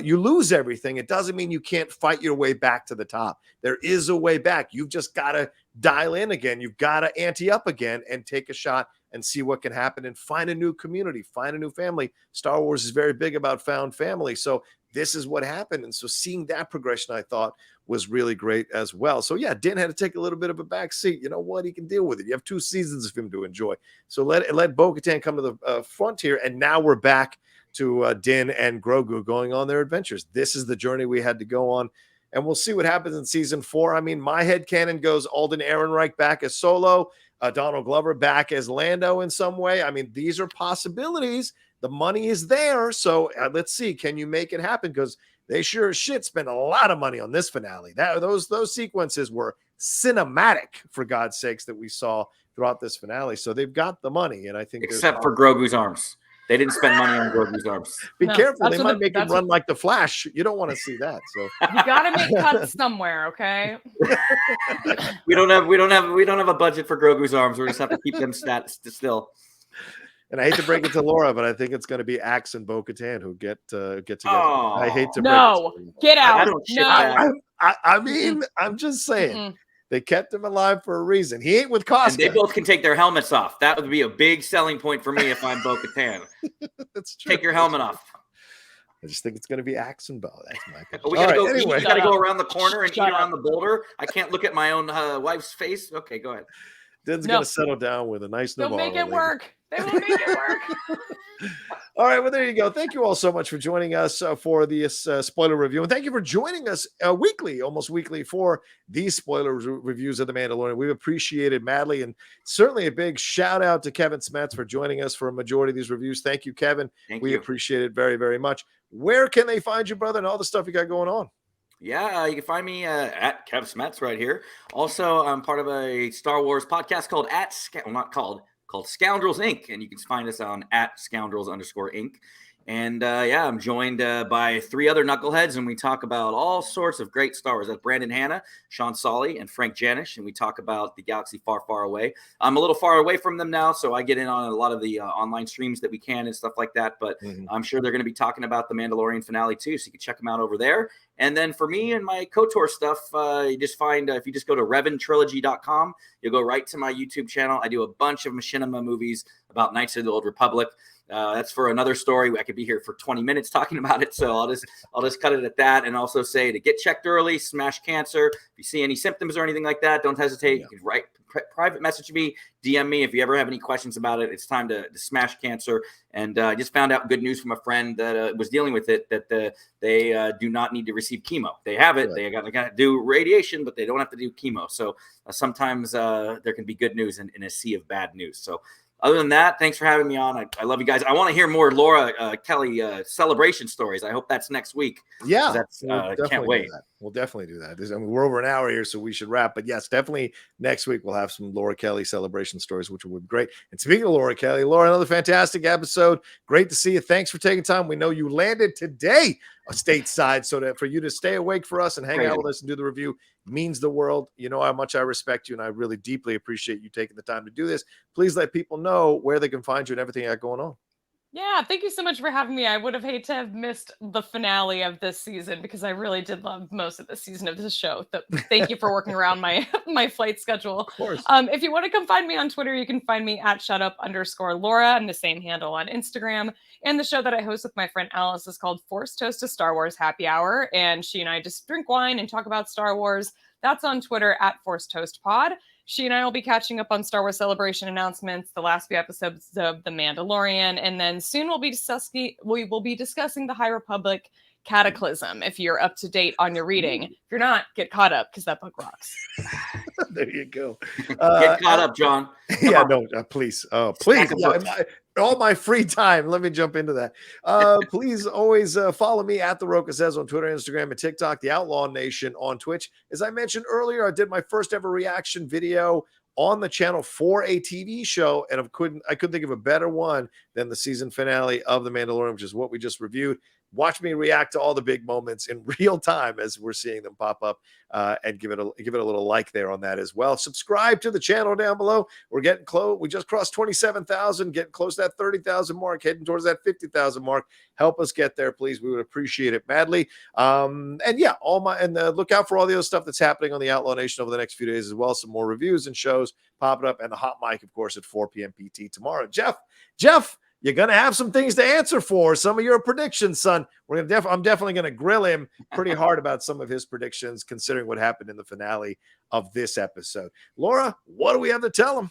you lose everything, it doesn't mean you can't fight your way back to the top. There is a way back. You've just got to dial in again. You've got to ante up again and take a shot and see what can happen and find a new community, find a new family. Star Wars is very big about found family. So this is what happened. And so seeing that progression, I thought, was really great as well. So yeah, Din had to take a little bit of a back seat. You know what? He can deal with it. You have 2 seasons of him to enjoy. So let Bo-Katan come to the front here. And now we're back to Din and Grogu going on their adventures. This is the journey we had to go on. And we'll see what happens in season 4. I mean, my headcanon goes Alden Ehrenreich back as Solo, Donald Glover back as Lando in some way. I mean, these are possibilities. The money is there. So let's see, can you make it happen? Because they sure as shit spent a lot of money on this finale. Those sequences were cinematic, for God's sakes, that we saw throughout this finale. So they've got the money. And I think except for Grogu's arms. They didn't spend money on Grogu's arms. Be careful. They might make him run like the Flash. You don't want to see that. So you got to make cuts somewhere, okay? we don't have a budget for Grogu's arms. We just have to keep them still. And I hate to break it to Laura, but I think it's going to be Axe and Bo-Katan who get together. Oh, I hate to get out. I mean, I'm just saying. Mm-hmm. They kept him alive for a reason. He ain't with Costco. And they both can take their helmets off. That would be a big selling point for me if I'm Bo-Katan. That's true. Take your helmet off. I just think it's going to be Axe and Bo. That's my opinion. We got to go around the corner and eat around the boulder. I can't look at my own wife's face. Okay, go ahead. Din's going to settle down with a nice Navarro. They'll make it work. They will make it work. All right, well, there you go. Thank you all so much for joining us for this spoiler review. And thank you for joining us almost weekly, for these spoiler reviews of The Mandalorian. We've appreciated madly. And certainly a big shout out to Kevin Smets for joining us for a majority of these reviews. Thank you, Kevin. We appreciate it very, very much. Where can they find you, brother, and all the stuff you got going on? Yeah, you can find me at Kev Smets right here. Also, I'm part of a Star Wars podcast called called Scoundrels Inc. And you can find us on at Scoundrels_Inc. And yeah, I'm joined by 3 other knuckleheads, and we talk about all sorts of great Star Wars. That's Brandon Hanna, Sean Solly, and Frank Janish, and we talk about the galaxy far, far away. I'm a little far away from them now, so I get in on a lot of the online streams that we can and stuff like that. But I'm sure they're going to be talking about the Mandalorian finale too, so you can check them out over there. And then for me and my KOTOR stuff, you just find if you just go to revantrilogy.com, you'll go right to my YouTube channel. I do a bunch of machinima movies about Knights of the Old Republic. That's for another story. I could be here for 20 minutes talking about it, so I'll just cut it at that. And also say to get checked early, smash cancer. If you see any symptoms or anything like that, don't hesitate. You can write private message me, DM me if you ever have any questions about it. It's time to smash cancer. And I just found out good news from a friend that was dealing with it, that they do not need to receive chemo. They have it. They got to do radiation, but they don't have to do chemo. So sometimes there can be good news in a sea of bad news. So other than that, thanks for having me on. I love you guys. I want to hear more Laura Kelly celebration stories. I hope that's next week. Yeah, that's can't wait. We'll definitely do that. I mean, we're over an hour here, so we should wrap. But yes, definitely next week we'll have some Laura Kelly celebration stories, which would be great. And speaking of Laura Kelly, Laura, another fantastic episode. Great to see you. Thanks for taking time. We know you landed today stateside, so that for you to stay awake for us and hang out with us and do the review means the world. You know how much I respect you, and I really deeply appreciate you taking the time to do this. Please let people know where they can find you and everything you got going on. Yeah, thank you so much for having me. I would have hated to have missed the finale of this season because I really did love most of the season of this show. Thank you for working around my flight schedule. Of course. If you want to come find me on Twitter, you can find me at shutup_Laura and the same handle on Instagram. And the show that I host with my friend Alice is called Forced Toast to Star Wars Happy Hour. And she and I just drink wine and talk about Star Wars. That's on Twitter at Forced Toast Pod. She and I will be catching up on Star Wars Celebration announcements, the last few episodes of The Mandalorian, and then soon we will be discussing the High Republic Cataclysm. If you're up to date on your reading, if you're not, get caught up because that book rocks. There you go. Get caught up, John. Please. Oh, please. All my free time. Let me jump into that. Please always follow me at The Rocha Says on Twitter, Instagram, and TikTok, The Outlaw Nation on Twitch. As I mentioned earlier, I did my first ever reaction video on the channel for a TV show, and I couldn't think of a better one than the season finale of The Mandalorian, which is what we just reviewed. Watch me react to all the big moments in real time as we're seeing them pop up, and give it a little like there on that as well. Subscribe to the channel down below. We're getting close. We just crossed 27,000, getting close to that 30,000 mark, heading towards that 50,000 mark. Help us get there, please. We would appreciate it madly. And yeah, look out for all the other stuff that's happening on the Outlaw Nation over the next few days as well. Some more reviews and shows popping up, and the hot mic, of course, at 4 p.m. PT tomorrow. Jeff, you're going to have some things to answer for. Some of your predictions, son. I'm definitely going to grill him pretty hard about some of his predictions, considering what happened in the finale of this episode. Laura, what do we have to tell him?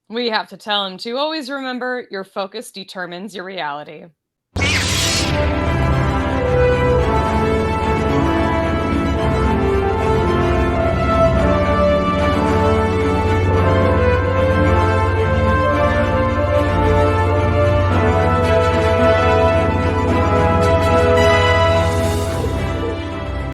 We have to tell him to always remember your focus determines your reality.